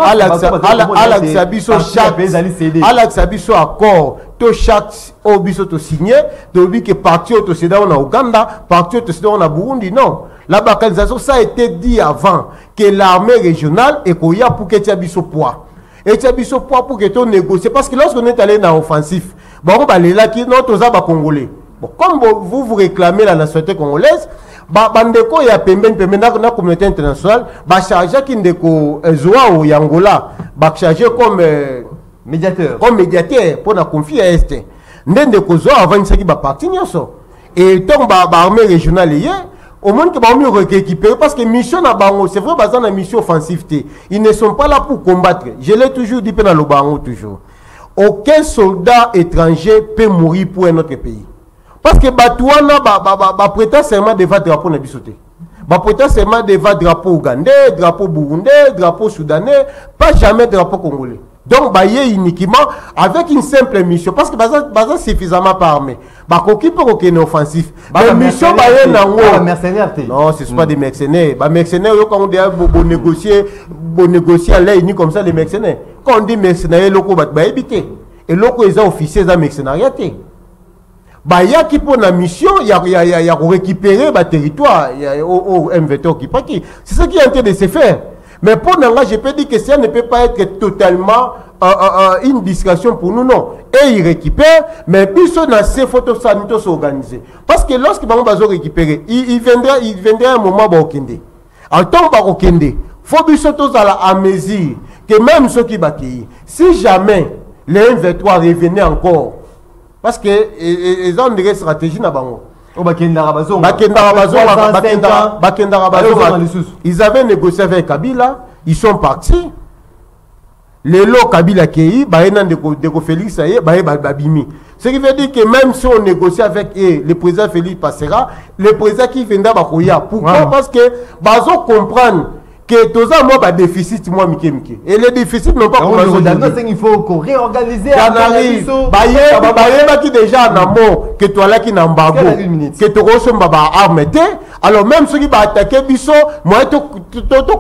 Alex Abisso accord, to chaque obiso to signé, to bi que parti au cédé en Ouganda, parti au cédé en Burundi, non. La balkanisation, ça a été dit avant que l'armée régionale est pour que tu aies ce poids. Et tu aies ce poids pour que tu négocies. Parce que lorsqu'on est allé dans l'offensif, bon, là qui non, tous les Congolais. Bon, comme vous réclamez la nationalité congolaise, bandeko ya pemben dans la communauté internationale, charger qui ndeko Zoa ou Yangola, charger comme médiateur pour la confier à Est. Ndeko Zoa avant ça qui va partir et donc l'armée régionale au moins que mieux récupérer parce que mission à Bango c'est vrai basé dans mission offensive ils ne sont pas là pour combattre. Je l'ai toujours dit dans le Bango toujours. Aucun soldat étranger peut mourir pour un autre pays. Parce que Batouana prétend seulement devant drapeau na bisoté. potentiellement devant drapeau ougandais, drapeau burundais, drapeau soudanais, pas jamais drapeau congolais. Donc, bah, y uniquement avec une simple mission. Parce que baza suffisamment pas armé. Bah, qui peut aucun offensif. Mais mission, bah, y a mercenaires. Non, ce ne sont pas des mercenaires. Bah, mercenaires, quand on dit, bon négocier à l'aide, comme ça, les mercenaires. Quand on dit mercenaires, locaux, bah, éviter. Et locaux, ils ont officiers dans mercenariat. Bah, il y a qui pour la mission, il y a récupérer le territoire, il y a au M23 qui partit. C'est ce qui est en train de se faire. Mais pour nous, je peux dire que ça ne peut pas être totalement une discussion pour nous, non. Et ils récupèrent, mais puis dans ces photos sanitaires s'organiser. Parce que lorsque nous allons récupérer, il viendra un moment où il en temps où il faut que nous à mesure que même ceux qui battent, si jamais les M23 revenaient encore, parce que ils ont une stratégie dans ils avaient négocié avec Kabila, ils sont partis. Les lots Kabila Kei, de Félix, ce qui veut dire que même si on négocie avec le président Félix passera, le président qui viendra Bakoya. Pourquoi? Parce que ils comprendre que tous les mois déficit moi mike et les déficits n'ont pas commencé. Il faut qu'on réorganise. Qui déjà en amont que toi là qui n'embargo que tu reçois arme. Alors même ceux qui va attaquer biso moi to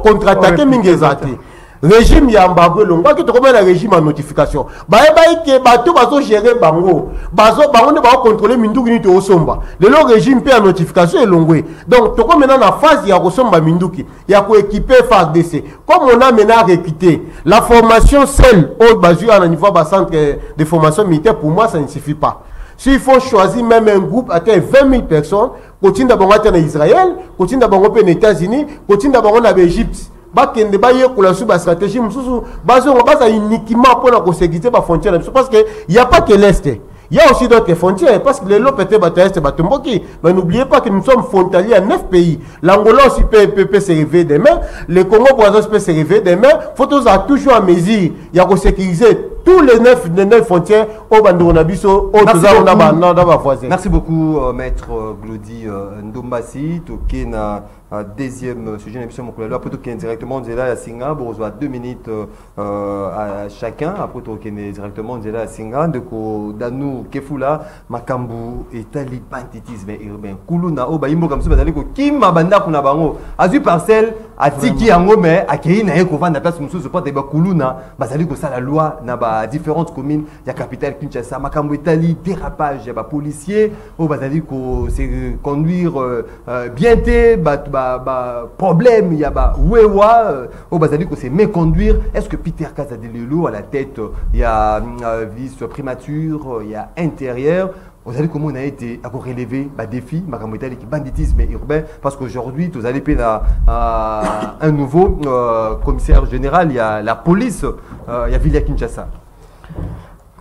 contre-attaquer mingezati. Régime ya embargo longwa qui te remet le régime en notification. Que bato bazo gérer bango. Bazo ne va contrôler minduki ni to osomba. Le régime paie en notification et longwe. Donc to comme maintenant la phase ya osomba minduki, ya ko équiper FARDC. Comme on a maintenant recruté la formation seule au bazu à niveau bas centre de formation militaire, pour moi ça ne suffit pas. S'il faut choisir même un groupe à 20 000 personnes, continue d'abord en Israël, continue d'abord aux États-Unis, continue d'abord en Égypte. Bakende baye kula sous ba stratégie mususu bazo on base uniquement pour la sécurité ba frontière parce que il y a pas que l'est, il y a aussi d'autres frontières parce que les lots peut-être est batomboki, mais n'oubliez pas que nous sommes frontaliers à 9 pays. L'Angola aussi peut se réveiller demain, le Congo Brazza peut se réveiller demain. Faut toujours à mesure, il y a que sécuriser tous les 9 frontières au Bandounabiso, au voisin. Merci beaucoup maître Glody Ndombasi, Tokena. Deuxième sujet de l'émission, après tout, directement, on est là à Singa, on reçoit 2 minutes à chacun. Après tout, on est directement, on est là à Singa. Donc, Danou, Kefula, Makambu, Etali, banditisme urbain. Kuluna, Obaïmo, comme ça, Kim, Mabanda, Kunabango, Azu Parcel, Atiki, Angome, Akei, Naekova, na place, Moussou, Support, Kuluna, Bazali, ça, la loi, na différentes communes, il y a capitale Kinshasa, Makambu, Etali, dérapage, il y a policiers, Bazali, c'est conduire bien té, problème, il y a Wewa, au Bazali, c'est méconduire. Est-ce que Peter Kazadelelo à la tête, il y a vice primature, il y a intérieur. Vous savez comment on a été à relever le défi, qui banditisme urbain, parce qu'aujourd'hui, vous allez payer un nouveau commissaire général, il y a la police, il y a Villa Kinshasa.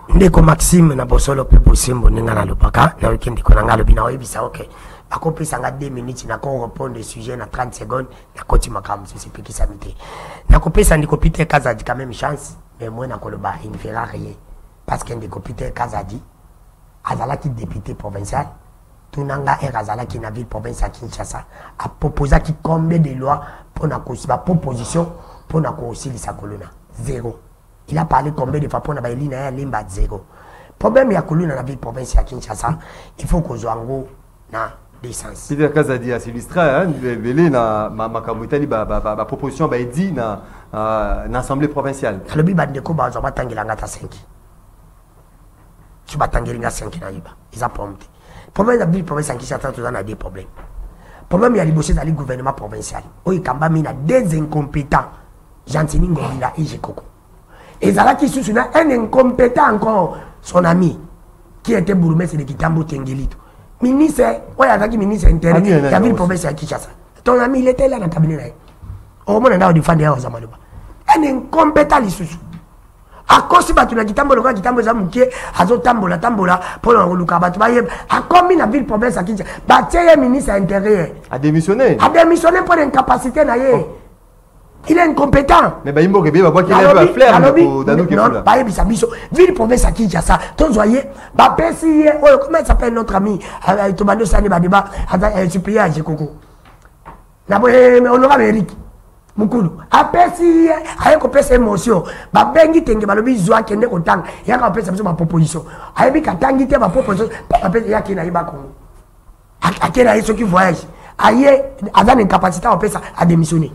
Ndeko Maxime na bosolo pe bosimbo ningana lopaka na weekend ko nangalo bina oyebisa okay akopesa nga 2 minutes na ko répondre le sujet na 30 secondes na koti makamu c'est piki samité na kopesa ndiko Peter Kazadi quand même chance mais moi na koloba il ne fera rien parce que ndiko Peter Kazadi azalaki député provincial tunanga azalaki na ville provinciale Kinshasa a proposé qui combien de lois pour na kosiba proposition pour na ko aussi sa colonna 0. Il a parlé combien de fois pour la ligne à Limba 0. Problème, il y a que dans la ville provinciale à Kinshasa, il faut qu'on soit en gros dans l'essence. Peter Kazadi a illustré, ma proposition est dit dans l'Assemblée provinciale. Le but de Koba, on va t'engager à 5. Tu vas t'engager à 5 dans l'Iba. Ils ont prompté. Le problème de la ville provinciale à Kinshasa, tu as des problèmes. Le problème, il y a les bossés dans le gouvernement provincial. Il y a des incompétents. Jantini Ngomila et Jekoko. Et Zala qui sous un incompétent encore, son ami, qui était bourgmestre de Kitambo Tengelito. Ministre, ouais, avec le ministre intérieur, il y avait le professeur Kinshasa. Ton ami, il était là dans le cabinet. Au moins, on a défendu à Ozamanouba. Un incompétent, il sous. À cause de la Kitambo, le Kitambo Zamouké, Azo Tambola, pour le Lukabat, a commis la ville province à Kinshasa. Bâtir le ministre intérieur. A démissionné. A démissionné pour l'incapacité. Il est incompétent. Mais il m'a dit qu'il a un flair dans non, pas ville province à Kinshasa. Donc, voyez, comment s'appelle notre ami Tomando Sani Badiba, supplié à Jekoko. na honorable Eric mukulu apesi aye ko pesa émotion ba bengi tenge balobi zwa kende ko tanga ya ka pesa biso ba proposition aye bi katangi te ba proposition ba pesa ya kina iba ko akena yeso ki voyage aye azana incapacité à pesa à démissionner.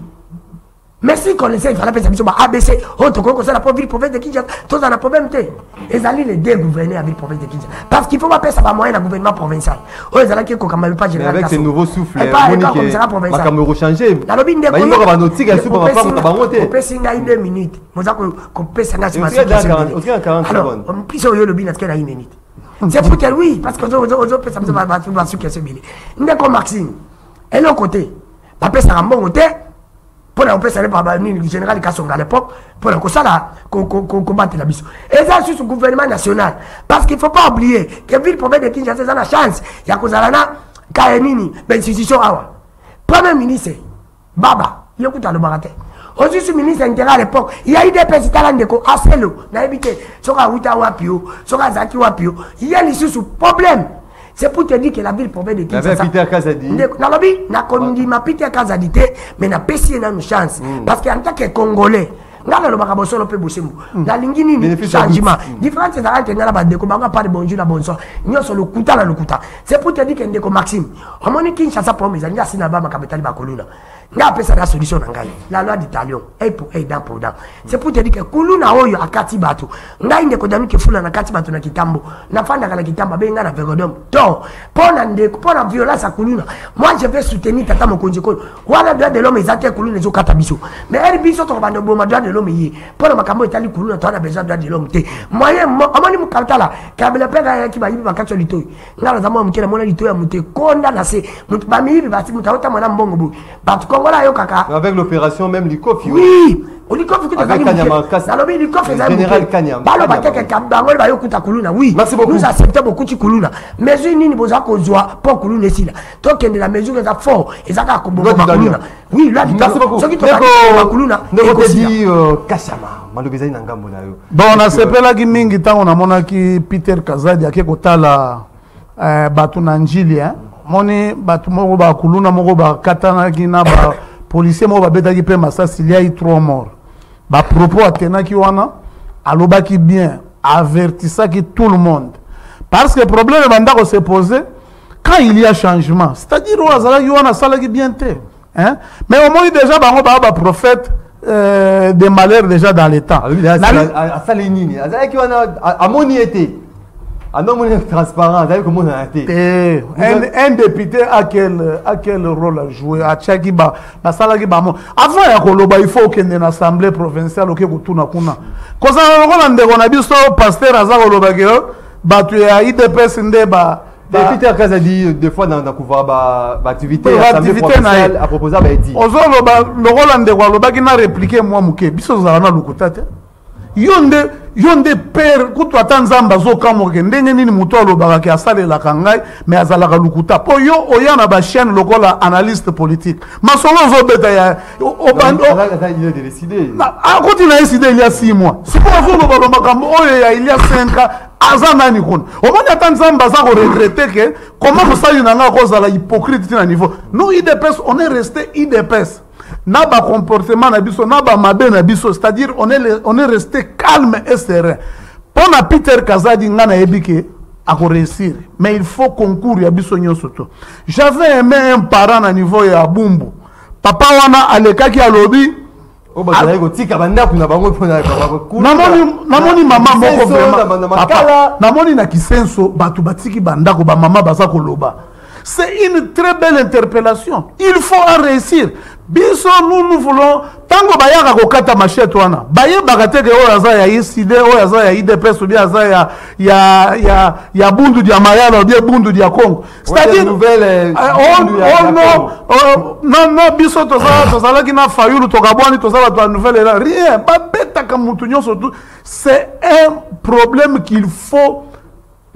Merci qu'on essaie de faire la paix à ABC. Autre que ça, la province de Kinshasa, tous en a problème. Ils allaient les dégouverner avec la province de Kinshasa. Parce qu'il faut pas payer ça va moyen le gouvernement provincial. Oh, ils allaient qu'on ne pas général. Avec ces nouveaux souffles, Monique, ma caméra changé. La lobby de Kongo va noter qu'elle soupe pas pour monter. On peut signer 2 minutes. Moi ça qu'on peut signer ça. On 40 secondes. On peut signer le lobby dans 1 minute. C'est pour que oui, parce que on peut ça va sur qu'est-ce billet. Ndeko Maxime. Et l'autre côté, la paix ça bon côté. Pour la paix ça par le général Kassonga à l'époque pour que ça là combattre la mission. Et ça sur le gouvernement national parce qu'il faut pas oublier que ville province de Kinshasa a la chance il y a kozalana kaenini institution awa. Premier ministre Baba, il écoute le baraté. Aussi ce ministre intérieur à l'époque, il y a eu des présidents de ko aselo na ebité soka Wita Wapio, soka Zaki Wapio, il y a ici sous problème. C'est pour te dire que la ville province de Kinshasa. Peter Kazadi. Na lobby na kondi ma Peter Kazadi mais na pesi na une chance parce qu'en tant que Congolais ngala lo baka bosolo pe bosembo na lingini ni changement différence za ante ngala ba deko banga pas de bonjour na bonsoir nyoso lo kuta na lo kuta c'est pour te dire que ndeko Maxime omoni Kinshasa pour mes anja sina ba makabetali ba koluna nga pesa la solution na ngai la loi d'Italion et pour aider pour dans c'est pour te dire que kuluna oyo akati bato ngai ndeko dami ke fula na kati bato na kitambo na fanda kala kitambo benga na vegodom to pona ndeko pona violence kuluna moi je vais soutenir tata mokonzi ko wala droit de l'homme ezate kuluna zo kata biso mais elle biso to bando boma droit de l'homme yi pona makambo etali kuluna to na besoin droit de l'homme te moyen amani mukatala kabela pega ki ba yibi bakatso litoyi ngala zama mukela mona litoyi ya mute konda na se mutu ba mibi ba ti mutawota mwana mbongo bu bato kongola yo kaka avec l'opération même Likofi oui Likofi qui avec Kanyama Kassa na lobi Likofi général Kanyama balo bateke kabangol ba yo kuta kuluna oui nous acceptons beaucoup de kuluna mesure nini boza ko joa pour kuluna esila to kende la mesure za fort ezaka ko bongo kuluna oui là merci beaucoup ce qui to ba kuluna ndeko di Kashama malobeza ina ngambo na yo bon na sepela ki mingi tango na mona ki Peter Kazadi ake kotala batu na njili moni batu moko ba kuluna moko ba katana ki na ba policier moko ba betaki pe masasi il y a eu 3 morts ba propos atenaki wana alobaki bien avertissaki tout le monde parce que le problème bandako se poser quand il y a changement c'est-à-dire ozalaki wana salaki bien te hein mais au moins déjà bango ba prophète des malheurs déjà dans l'état asali nini azalaki wana amoni été un homme transparent, vous comment on a été. Un député a quel rôle à jouer à Tchakiba, à Salagiba. Avant, il faut qu'il y ait une assemblée provinciale qui est tout na kuna. Quand on a vu ça, pasteur Azar Olobageo, tu as IDPS ndeba. Peter Kazadi, des fois dans la activité provinciale, à proposer à Baïdi. Ozo le Roland de Walobaki n'a répliqué moi mouké. Biso Zarana Lukutate. Yonde père kutu atanzamba zo kamoke ndenge nini muto alobaka ki asale la kangai mais azalaka lukuta po yo oyana ba chaîne lokola analyste politique masolo zo beta ya obando il a décidé a kuti na décidé il y a 6 mois siko zo lokola makambo oyo ya il y a 5 ans azana ni kon omoni atanzamba za ko regretter que comment vous savez nanga cause la hypocrite na niveau nous IDPS on est resté IDPS n'a pas comportement na biso na ba mabe na biso c'est-à-dire on est resté calme et serein pour na Peter Kazadi ngana ebike à réussir mais il faut concours ya biso nyonso to j'avais aimé un parent na niveau ya Bumbu papa wana alekaki alobi o ba ko tika banda kuna bango pona namoni mama moko vraiment papa namoni na kisenso batu batiki banda ko ba mama baza ko loba. C'est une très belle interpellation. Il faut en réussir. Biso nous voulons tango bayaka ko kata machette wana. Baye bagateke o yaza ya ICD o yaza ya IDPS ou bien yaza ya bundu dia Mayala ou bien bundu dia Congo. C'est-à-dire nouvelle non biso to ça qui na fayulu to kabwani to ça la nouvelle là rien pas beta comme mutu nyonso tout. C'est un problème qu'il faut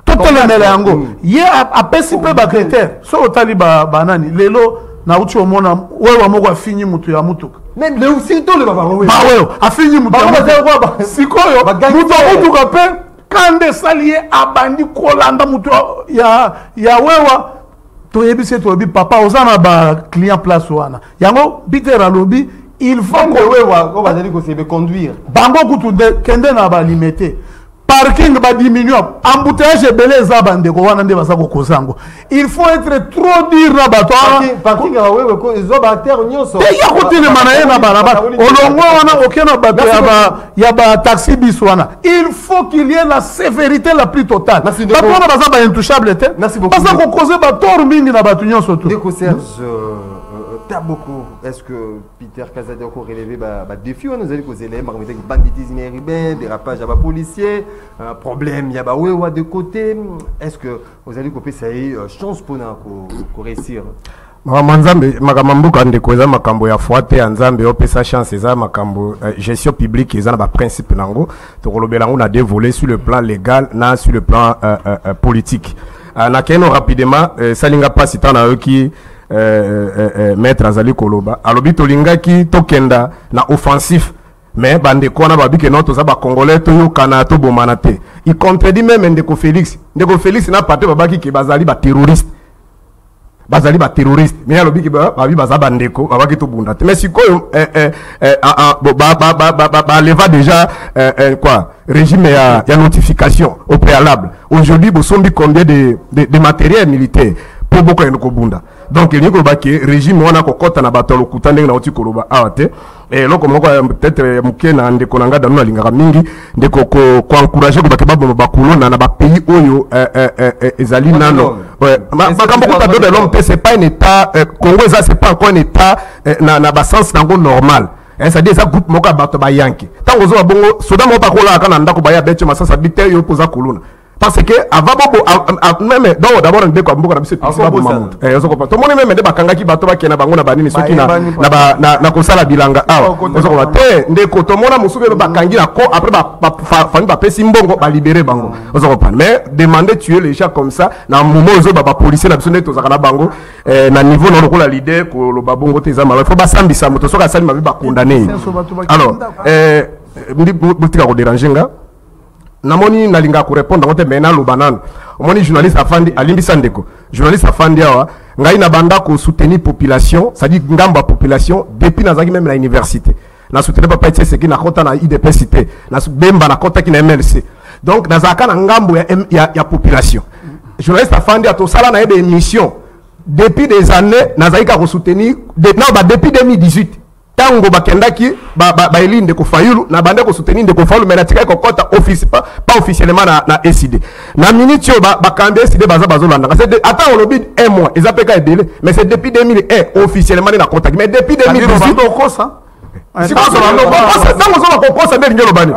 totalement yango ye apesi pe ba critère so otali banani lelo na uchi omona wewe moko afinyi mutu ya mutuka même le surtout le baba wewe afinyi mutu sikoyo mutu ka pe kande salier abandi kolanda mutu ya wewa toyebise toyebi papa ozana ba client place wana yango Peter alobi il faut que bazali ko sebe conduire bango kutu de kende na ba limité parking ba diminuer embouteillage belé za bande ko wana nde basa ko kozango il faut être trop dur na bato parking ba wewe ko zo ba terre nyonso ya kutile manaye na barabara olongo wana okena bato ya ba taxi bis wana il faut qu'il y ait la sévérité la plus totale bato wana baza ba intouchable te basa ko causer ba tort mingi na bato nyonso to Ndeko Serge t'as beaucoup. Est-ce que Peter Kazadi a encore relevé des défis? On nous a dit que les éléments, banditisme urbain, dérapage à policiers, problème, il y a des de côté. Est-ce que vous allez couper ça y chance pour nous réussir? makambo kande koza makambo ya fuate ya nzambe opesa chance eza makambo gestion publique eza na ba principe nango to kolobela ngo na dévoler sur le plan légal na sur le plan politique na keno rapidement salinga pasi tana yoki maître azali koloba alobi tolingaki tokenda na offensif mais bande kona babike noto za ba congolais to yokana to bomana te il contredit même Ndeko Félix na parti babaki ke bazali ba terroriste mais alobi ke babi baza bandeko babaki to bunda te mais sikoyo ba leva déjà quoi régime ya notification au préalable aujourd'hui bosombi combien de matériel militaire pour beaucoup de kobunda donc il y a un régime wana kokota na bato lokuta ndenge na oti koloba awate et loko moko peut-être mukena ndeko nanga danu alingaka mingi ndeko ko encourager ko bakeba bakulona na ba pays oyo ezali nano makambo ko tableau de l'homme c'est pas un état Congo ça c'est pas encore un état na ba sens nango normal c'est-à-dire ça groupe moko bato ba yanki tango zo bongo soda mo pa kola kana ndako ba ya beche masasa bite yo poza kuluna parce que avant même d'abord on déco mboka na biso pas bon mamutu ozo ko to moni même de bakanga ki bato bakena bango na banini soki na kosala bilanga ozo ko te ndeko to mona musube bakangi na ko après fami ba pesi mbongo ba libérer bango ozo ko mais demander tuer les gens comme ça na moment ozo ba policier na biso ne to zakana bango na niveau no lokola leader ko lo babongo te za mal faut ba sambisa moto soka sali mabe ba condamner alors butika ko déranger nga namoni nalinga ko répondre ngote mena lo banane omoni journaliste afandi alimbisa ndeko journaliste afandi awa ngai na banda ko soutenir population ça dit ngamba population depuis nazaki même na université na soutenir papaetse ki na kota na IDPCité na bemba na kota ki na MLC donc nazaka na ngambo ya population journaliste afandi ato sala na des émissions depuis des années nazaki ko soutenir depuis 2018 tango bakendaki ba eli Ndeko Fayulu na bande ko soutenir Ndeko Fayulu mais na tika ko kota office pas officiellement na SID na minute yo ba kande SID bazo landa c'est attends on lobby un mois ils appellent ka délai mais c'est depuis 2001 officiellement na contact mais depuis 2018 ko ça si ko so na tango zo ko ça ndenge lobani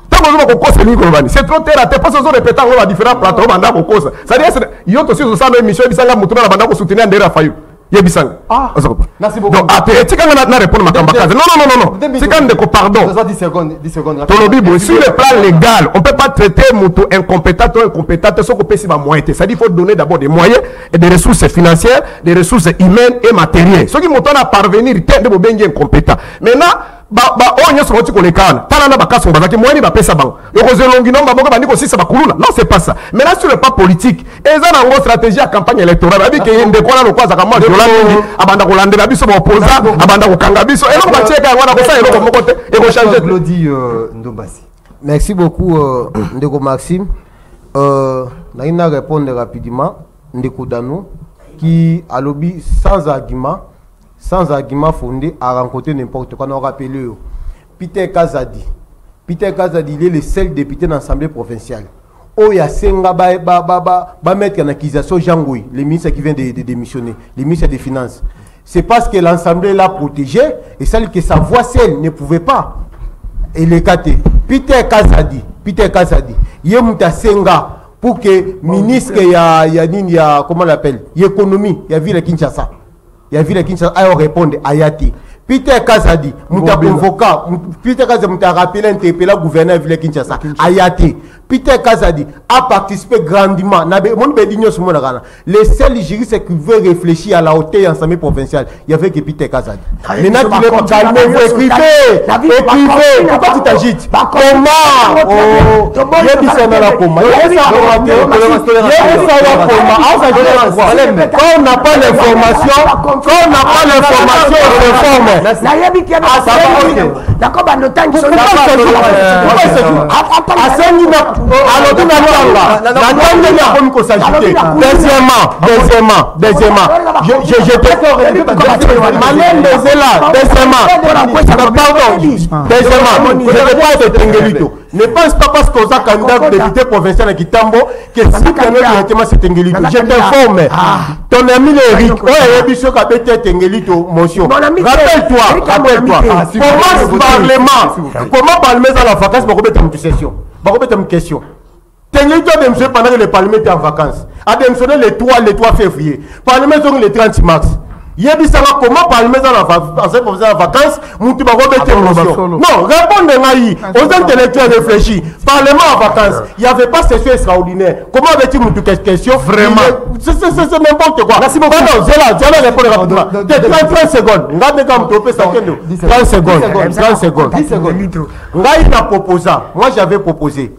tango zo ko ça ni ko lobani c'est trop terre à terre parce que zo répéter on va différents plateaux banda ko ça c'est à dire yo to si zo ça émission bisanga mutuna na banda ko soutenir Ndera Fayulu Yebisang. Merci beaucoup. Donc, après, tu as répondu à ma campagne. Non. C'est quand même pardon. 10 secondes. Sur le plan légal, on ne peut pas traiter moto incompétent ou incompétent sans qu'on puisse moyens. C'est-à-dire qu'il faut donner d'abord des moyens et des ressources financières, des ressources humaines et matérielles. Ceux qui m'ont parvenir, ils sont des incompétents. Maintenant, on y a sorti qu'on les canne. Talana bakason bazaki moyeni ba pesa bango. Yokoze longi nomba boka bandiko sisa bakuluna. Non, c'est pas ça. Maintenant sur le pas politique, eza na ngo stratégie à campagne électorale. Abi ke yende kona no kwaza kama Jolani abanda ko landela biso ba opposant, abanda ko kanga biso. Et donc ba cheka wana ko sa eloko moko te e ko changer Claudie Ndombasi. Merci beaucoup Ndeko Maxime. Na ina répondre rapidement Ndeko Danou qui a lobby sans argument fondé à rencontrer n'importe quoi. On a rappelé Peter Kazadi, il est le seul député dans l'Assemblée provinciale. Oh, il y a Senga ba mettre en accusation Jean Gouy, le ministre qui vient de démissionner, le ministre des Finances. C'est parce que l'Assemblée l'a protégé et celle que sa voix seule ne pouvait pas. Et les KT. Peter Kazadi, il y a Senga pour que ministre comment on l'appelle, l'économie, il y a vu le Kinshasa. Il y a vu les Kinshasa à répondre à Yati. Peter Kazadi, Peter Kazadi m'a rappelé interpellé gouverneur de Kinshasa. Ayati. Peter Kazadi a participé grandement. Les seuls juristes qui veulent réfléchir à la hauteur ensemble provinciale, il y avait que Peter Kazadi. Maintenant, tu l'es calmé, vous écrivez. Pourquoi tu t'agites? Comment? Il y a du Sénat la coma. Quand on n'a pas l'information, on ne pense pas parce qu'on a candidat député provincial à Kitambo que si directement c'est Tengelito. Je t'informe. Ton ami Eric, rappelle-toi. Comment parler dans la vacance pour remettre une question? Tengelito a démissionné pendant que le Parlement était en vacances. A démissionné le 3 février. Parlement est le 30 mars. Comment parler dans la vacances, non, répondez-moi. Aux intellectuels réfléchis. Parlement en vacances. Il n'y avait pas session extraordinaire. Comment avait-il une question? Vraiment. C'est n'importe quoi. Merci beaucoup. Non, j'ai répondre rapidement. 30 secondes. 30 secondes. Moi, j'avais proposé.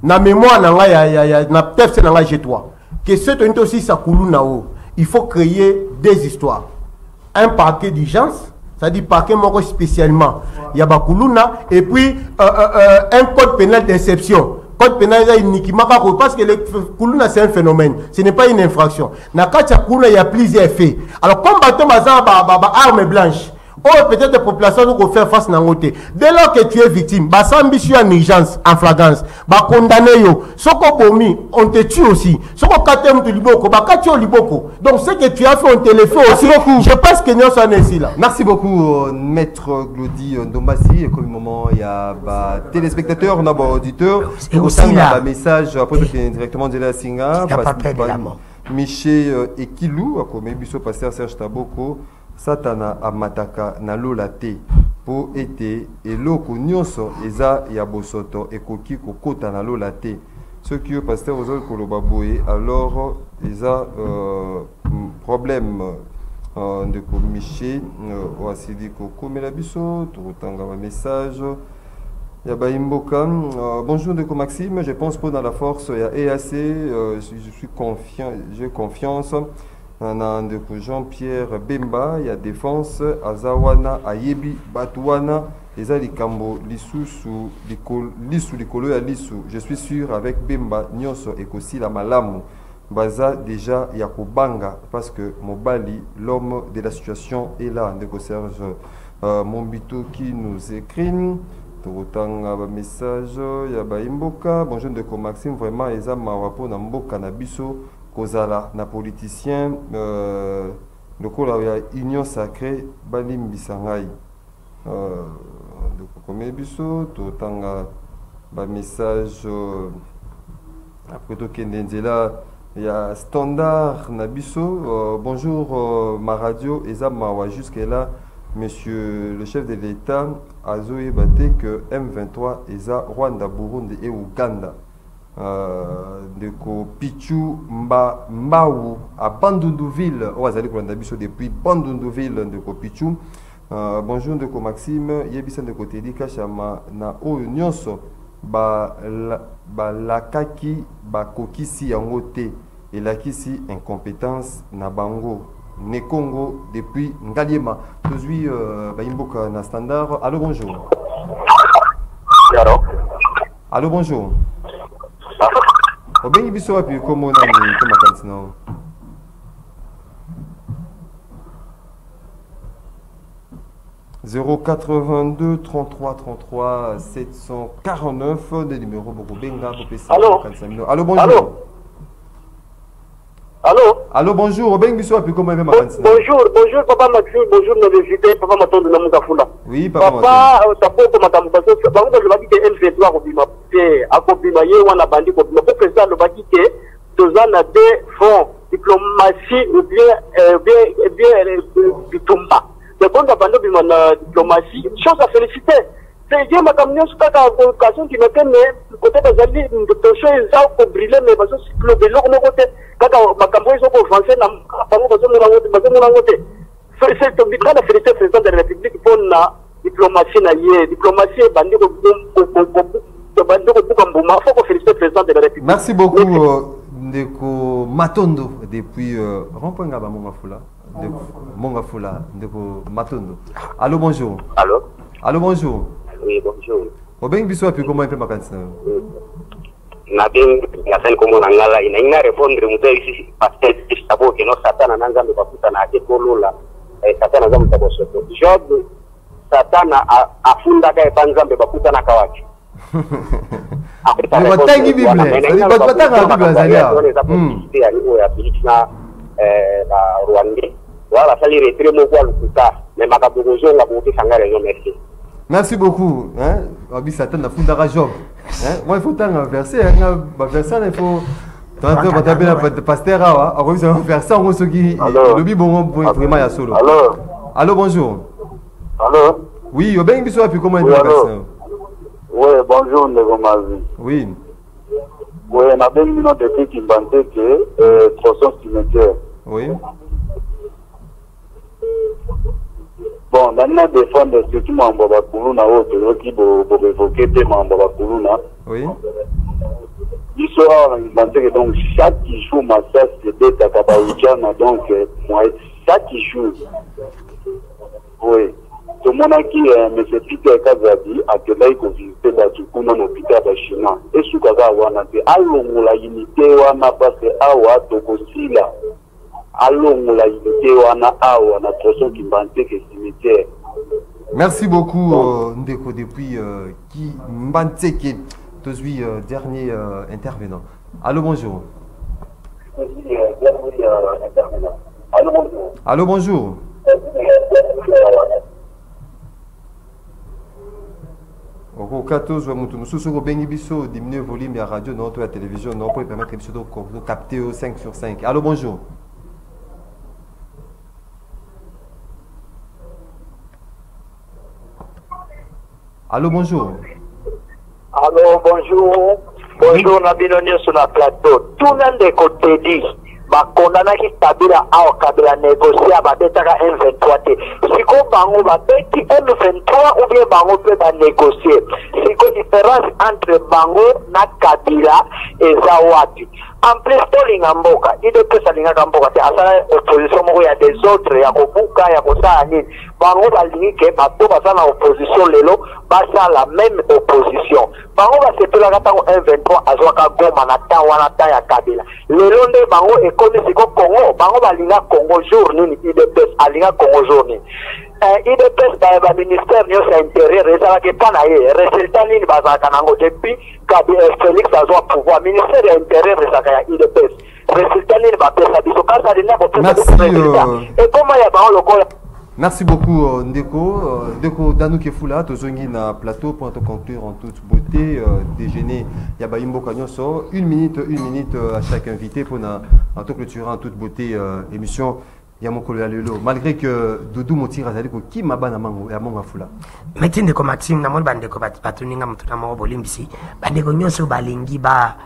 Na mémoire, na texte na chez toi. Que ce qui aussi ça coule nao. Il faut créer des histoires. Un parquet d'urgence, c'est-à-dire parquet moko spécialement. Il y a Bakuluna et puis un code pénal d'exception. Code pénal uniquement parce que le Kuluna c'est un phénomène, ce n'est pas une infraction. Na katia Kuluna il y a plusieurs faits. Alors comme bateau bazan arme blanche. Oh, peut-être des populations qui faire face à côté. Dès lors que tu es victime, bah sans ambition en urgence, en flagrance, bah condamné yo. Soko bomi, on te tue aussi. Soko katem tu liboko, bah katio liboko. Donc ce que tu as fait, on te le fait aussi. Je pense que nous sommes ici là. Merci beaucoup, maître Glody Ndombasi. Et comme moment, il y a téléspectateurs, on a auditeurs. Et aussi là, message après directement de la Singa. Michel Ekilou, comme Bisso Pasteur Serge Taboko. Satana amataka na lola te po ete eloko nyonso eza ya bosoto ekoki kokota na lola te. Ce qui est pasteur aux autres kolobaboye alors eza problème de comiché oasidi koko melabiso totanga ma message ya baimboka. Bonjour de Maxime, je pense pas dans la force ya EAC, je suis confiant, j'ai confiance. Jean-Pierre Bemba, il y a défense, Azawana, Ayebi, Batouana, les Alikambo, Lissou, Likolo et Lissou. Je suis sûr avec Bemba, Nyonso et Kosi la Malamu. Baza déjà Yakobanga, parce que Mobali, l'homme de la situation, est là. De Serge Mombito qui nous écrit. Autant un message, il y a Imboka. Bonjour de Maxime, vraiment, Eza Mawapo, Namboka, Nabiso. Kozala na politicien le kola ya union sacrée balim bisangai de comme biso to tanga ba message après to kendenzela ya standard na biso. Bonjour ma radio ezama wa jusque là monsieur le chef de l'État azoye baté que M23 eza Rwanda, Burundi et Ouganda. De ko Pichu Mbau à Bandunduville, Oazali Kwandabiso depuis Bandunduville de ko Pichu. Bonjour de ko Maxime, Yebisen de côté di Kachama na o nyonso ba lakaki ba kokisi yangote et lakisi incompétence na bango ne Congo depuis Ngaliema. Tozui ba imboka na standard. Allô bonjour. Allô bonjour. Bien, il y a plus comme on a dit, 082 33 33 749 des numéros beaucoup benga pour PC. Allô bonjour. Allô bonjour. Ben biso plus comment même Bonjour papa Maxime, bonjour nos invités, papa Matondo na Mukafunda. Oui papa tapo ko matambo parce que bango ba dit que M23 ko bima te akobima ye wana bandi ko bima pour président le baki que tozana des fonds diplomatie ou bien bitumba. Le bon bando bima na diplomatie, chose à féliciter. ye makambo nyonso kaka occasion qui mettait mais côté bazali tosho eza ko briller mais bazo cyclo beloko moko te kaka makambo ezo ko avancer na bango bazo mona ngote c'est to bikana féliciter président de la République pour la diplomatie na ye diplomatie bandi ko bandi ko buka mbuma faut ko féliciter président de la République. Merci beaucoup ndeko Matondo depuis rond-point Ngaba Mongafula Mongafula ndeko Matondo. Allô bonjour. Allô bonjour. Oui, bonjour. Obeng biso api comment fait makansi na? Na bien ngasani komo na ngala ina répondre mzee ici parce que sabo que no satana nanga ndo bakuta na ake kolola satana zamu tabosoto. Job satana afunda ka epanzambe bakuta na kawaki. Ni batangi Bible. Ni batanga Bible zalia. Ya niveau ya Bichna na Rwanda. Wala sali retire mo kwa lukuta. Mais makabogozo nga bote sangare yo merci. Merci beaucoup. Hein? Abi Satan a fondara Job. Hein? Moi il faut tant un verset. Un verset il faut. Tant que taper la pasteur ah. Alors vous allez faire ça on se qui. Le bi bon vraiment ya solo. Allô bonjour. Allô. Oui, au bien biso api comment il va passer? Oui, bonjour Negomazi. Oui. Oui, on a bien mis notre équipe qui bandait que tronçon cimetière. Oui. Bon, maintenant défendre ce qui m'a envoyé Kuluna ou qui vous évoquez des membres de Kuluna. Oui. Il sera bandé donc chaque jour ma sœur c'est des Takabaoudiana donc moi chaque jour. Oui. Tout le monde qui M. Peter Kazabi a que là il faut visiter dans l'hôpital de China. Et ce que ça wana c'est allons la unité wana parce que awa tokosila. Allons la unité wana awa na tronçon qui mbante que cimetière. Merci beaucoup Ndeko depuis qui mbanteke tozui dernier intervenant. Allô bonjour. Allô bonjour. Au 14 nous bengi biso diminuer le volume de la radio non la télévision non pour permettre de capter au 5 sur 5. Allô bonjour. Allô bonjour. Allô bonjour. Bonjour Nabinonio sur la plateau. Tout le monde côté dit bakondana ki Kabila au Kabila négocier abetaka M23 te. Siko bango babeti M23 ou bien bango peut ba négocier. Siko différence entre bango na Kabila et Zawadi. En plus tolinga mboka, ide pesa linga mboka te asala opposition moko ya des autres ya kobuka ya kosala nini. Bango balingi ke bato basala opposition lelo basa la même opposition. Bango basepela katango M23 azwaka Goma na ta wana ta ya Kabila. Lelo nde bango ekoni siko Congo, bango balinga Congo jour nini IDPS alinga Congo jour nini. IDPS ba ministère nyo sa intérieur ezala ke pana ye résultat nini bazaka nango depuis Félix azwa pouvoir ministère ya intérieur ezaka ya IDPS résultat nini ba pesa biso kasa dina bo pesa et comment ya bango lokola. Merci beaucoup Ndeko Danouke Fula tozongi na plateau pour te conclure en toute beauté déjeuner ya ba imboka nyonso 1 minute à chaque invité pour en tout clôturer en toute beauté émission ya mokolo ya lelo malgré que Doudou Motira azali ko ki mabana mango ya monga Fula meti ndeko Maxime na mol bandeko batuninga mutu na mo bolimbisi bandeko nyonso balingi ba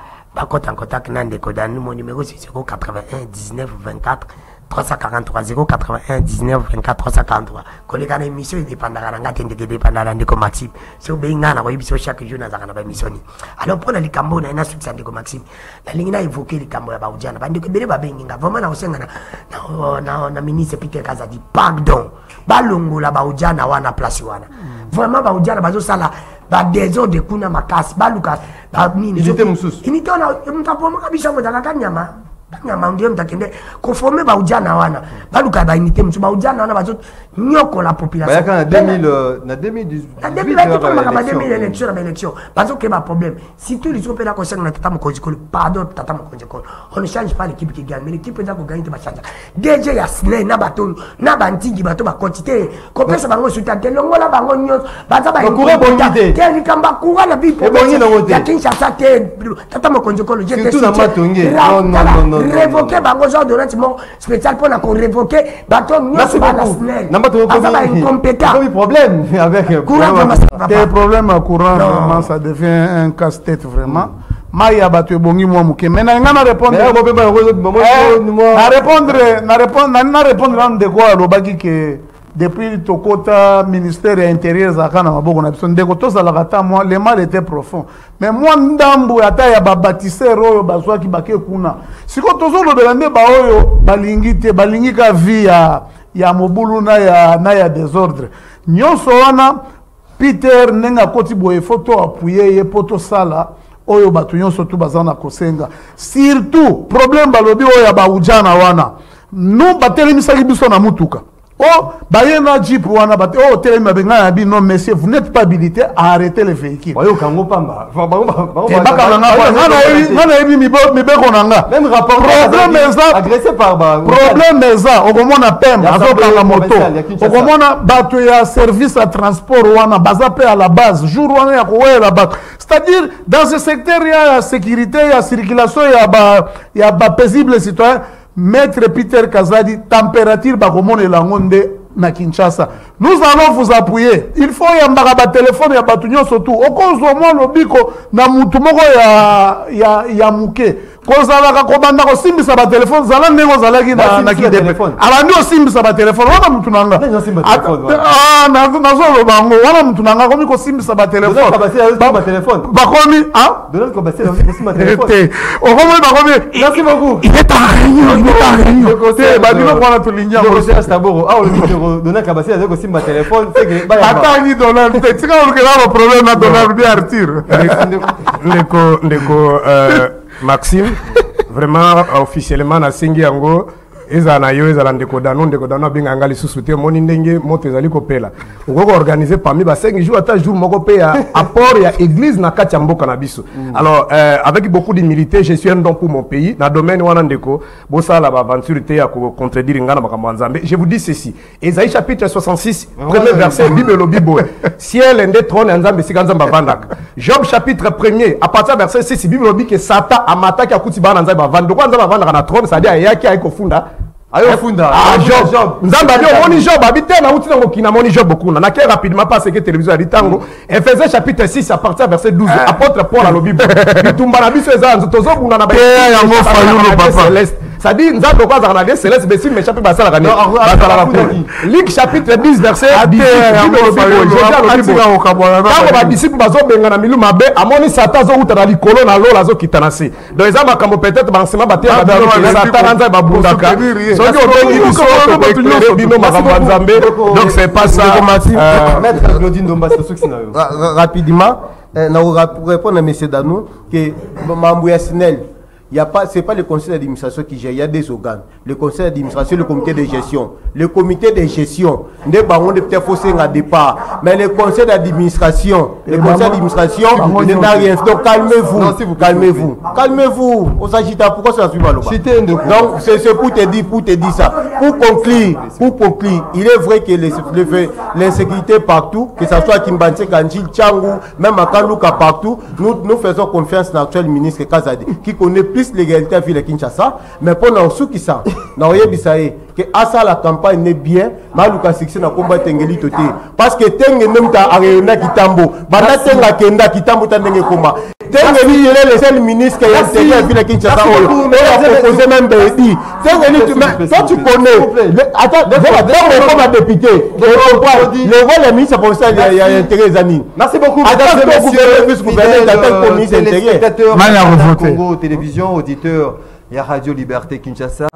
kota en contact na ndeko Danou mon numéro c'est 081 19 24 343 081 19 24 343 koleka na émission dépendara na ngate ndeke dépendara ndeko Maxime so benga na koyibiso chaque jour na zakana ba émission ni alors pour na likambo na succès ndeko Maxime na lingi na évoquer likambo ya baujana bandeko bele ba benga vraiment na osenga na ministre Peter Kazadi pardon balongola baujana wana place wana vraiment baujana bazo sala ba désordre de kuna makasi baluka ba mini il était mususu inité na mtapomo kabisa mo dakaka nyama nyama ndio mtakende conformer ba ujana wana baluka ba inité musu ba ujana wana bazo nyoko la population bayaka na 2018 élection bazo que ba problème si tout les opéra concerne na tata mokonjiko pardon tata mokonjiko on ne change pas l'équipe qui gagne mais l'équipe peut gagner te ba change DG ya Snay na bato na bantigi bato ba quantité kopesa bango suta te longola bango nyos baza ba courant bonité te likamba courant na bipo ya Kinshasa te tata mokonjiko je te tout na matonge non révoquer bango genre de traitement spécial pour révoquer bateau merci beaucoup incompétent problème avec des problèmes à courant vraiment ça devient un casse-tête vraiment Maya bateau bongi moi mouké mais na répondre na répondre de quoi lobaki que depuis Tokota, ministère intérieur, le mal était profond. Mais moi, ndambu ata ya bâtisseur oyo bazwa ki bake kuna. Siko tozo lo belande ba oyo balingi ka vie ya mobulu na ya désordre. Nyonso wana Peter nenga koti boye photo appuyer ye poto sala oyo batu nyonso tu bazana kosenga. Surtout problème balobi oyo ba ujana wana. No batelemisa biso na mutuka. Oh, Bayena Jeep wana bate oh telema benga na bi non monsieur vous n'êtes pas habilité à arrêter les véhicules. Oyo kango pamba. Même rapport problème agressé par problème ça au moment na pem azoka la moto. Au moment na bato ya service à transport wana bazape à la base jour wana ya ko la base. C'est-à-dire dans ce secteur il y a sécurité, il y a circulation, il y a paisible citoyen. Maître Peter Kazadi, température bakomone langonde na Kinshasa. Nous allons vous appuyer. Il faut y avoir téléphone ya batunyo surtout. Au cause au moins lobiko na mutu moko ya muke. Kozala ka komanda ko simbisa ba téléphone zala ndengo zala ki na ki téléphone. Ala ndio simbisa ba téléphone wana mutu nanga. Ah na zo bango wana mutu nanga komi ko simbisa ba téléphone. Ba téléphone. Ba komi ah donne ko basé ba téléphone. O komi ba komi. Merci beaucoup. Il est en réunion. Côté ba dino kwa na tulinya mo c'est Astaboro. Ah le donne ka basé ko simba téléphone c'est que ba ya. Atangi dollar te tika ko la problème na dollar bien Arthur. Ndeko Maxime, vraiment officiellement na sengi yango ezana yo ezala ndeko dano binga ngali susute moni ndenge moto ezali kopela ngoko organiser parmi ba 5 jours ata jour moko pe ya apport ya église na kati ya mboka na biso. Alors avec beaucoup d'humilité je suis un don pour mon pays na domaine wana ndeko bosala ba aventure te ya ko contredire ngana makambo nzambe. Je vous dis ceci, Ésaïe chapitre 66 premier verset Bible Bible ciel ndé trône nzambe sika nzamba vandaka. Job chapitre 1er à partir verset 6 Bible dit que Satan amataki akuti bana nzamba vandaka kwa nzamba vandaka na trône c'est-à-dire yaki aiko funda ayo funda Job nzamba bio moni Job habite na uti na ngokina moni Job kuna na ke rapidement parce que télévision a ditango Ephésiens chapitre 6 à partir verset 12 apôtre Paul à lobi bitumba na biso ezanzo tozobuna na ba yango fayulu papa ça dit nzambe kwa za na des céleste besi me chapitre basala kane basala la Luc chapitre 10 verset 10 quand ba disciple bazobenga na milu mabe amoni Satan zo uta na likolo na lo lazo kitana se donc ezama kambo peut-être ba nsema batia ba Satan nza ba bundaka donc c'est pas ça. Maître Claudine Domba, rapidement, pour répondre à M. Danou, que Mambouya Sinel, c'est pas le conseil d'administration qui gère, il y a des organes. Le conseil d'administration, le comité de gestion. Le comité de gestion, ne baron de peut-être fausser un départ, mais le conseil d'administration, n'a rien. Donc calmez-vous, calmez-vous. On s'agite, pourquoi ça suit mal? Donc c'est pour te dire ça. Pour conclure, il est vrai que l'insécurité partout, que ce soit Kimbanse, Kanji, Tchangou, même à Kalouka partout, nous faisons confiance à l'actuel ministre Kazadi, qui connaît plus l'égalité à ville Kinshasa, mais pour nous qui ça, n'a rien bisaï que à ça la campagne n'est bien, maluka succès na combat tengeli toté parce que tenge même ta arena kitambo, bana tenga kenda kitambo tandenge komba. Tengeli il est le seul ministre qui a intégré à ville Kinshasa. On a proposé même Bédi. Tengeli toi tu connais. Attends, comme un député. Le rôle des ministres pour ça il y a intégré les amis. Merci beaucoup. Congo Télévision, auditeur, il y a Radio Liberté Kinshasa.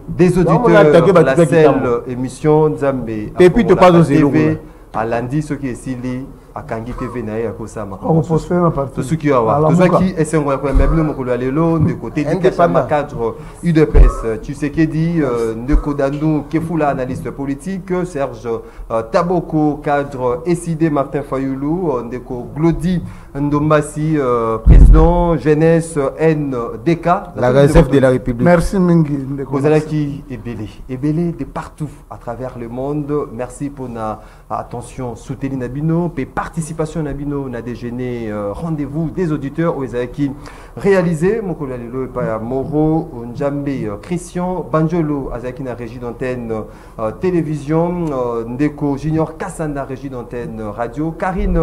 Des auditeurs, la seule émission Nzambe. Depuis tu pas osé TV à lundi ce qui est Sili à Kangi TV naï à Kosama. On poste la partie. Tout ce qui a tout ce qui est sengwa kwa même nous mokolo alelo de côté du cadre UDPS. Tu sais qui dit Ndeko Dandou Kefula analyste politique, Serge Taboko cadre SID Martin Fayoulou, Ndeko Glody Ndombasi, président jeunesse NDK. La réserve de la République. Merci Mingi. Kozalaki Ebele de partout à travers le monde. Merci pour notre attention, soutenir Nabino, et participation Nabino, na déjeuner, rendez-vous des auditeurs Ozalaki réalisé. Mokolalelo pa Moro, Njambe, Christian, Banjolo, Azaki na régie d'antenne télévision, Ndeko Junior Kassanda régie d'antenne radio, Karine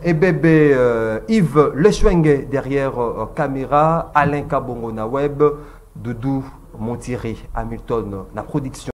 Ebebe, Yves Lechwenge derrière caméra, Alain Kabongo na web, Doudou Montiré, Hamilton, la production.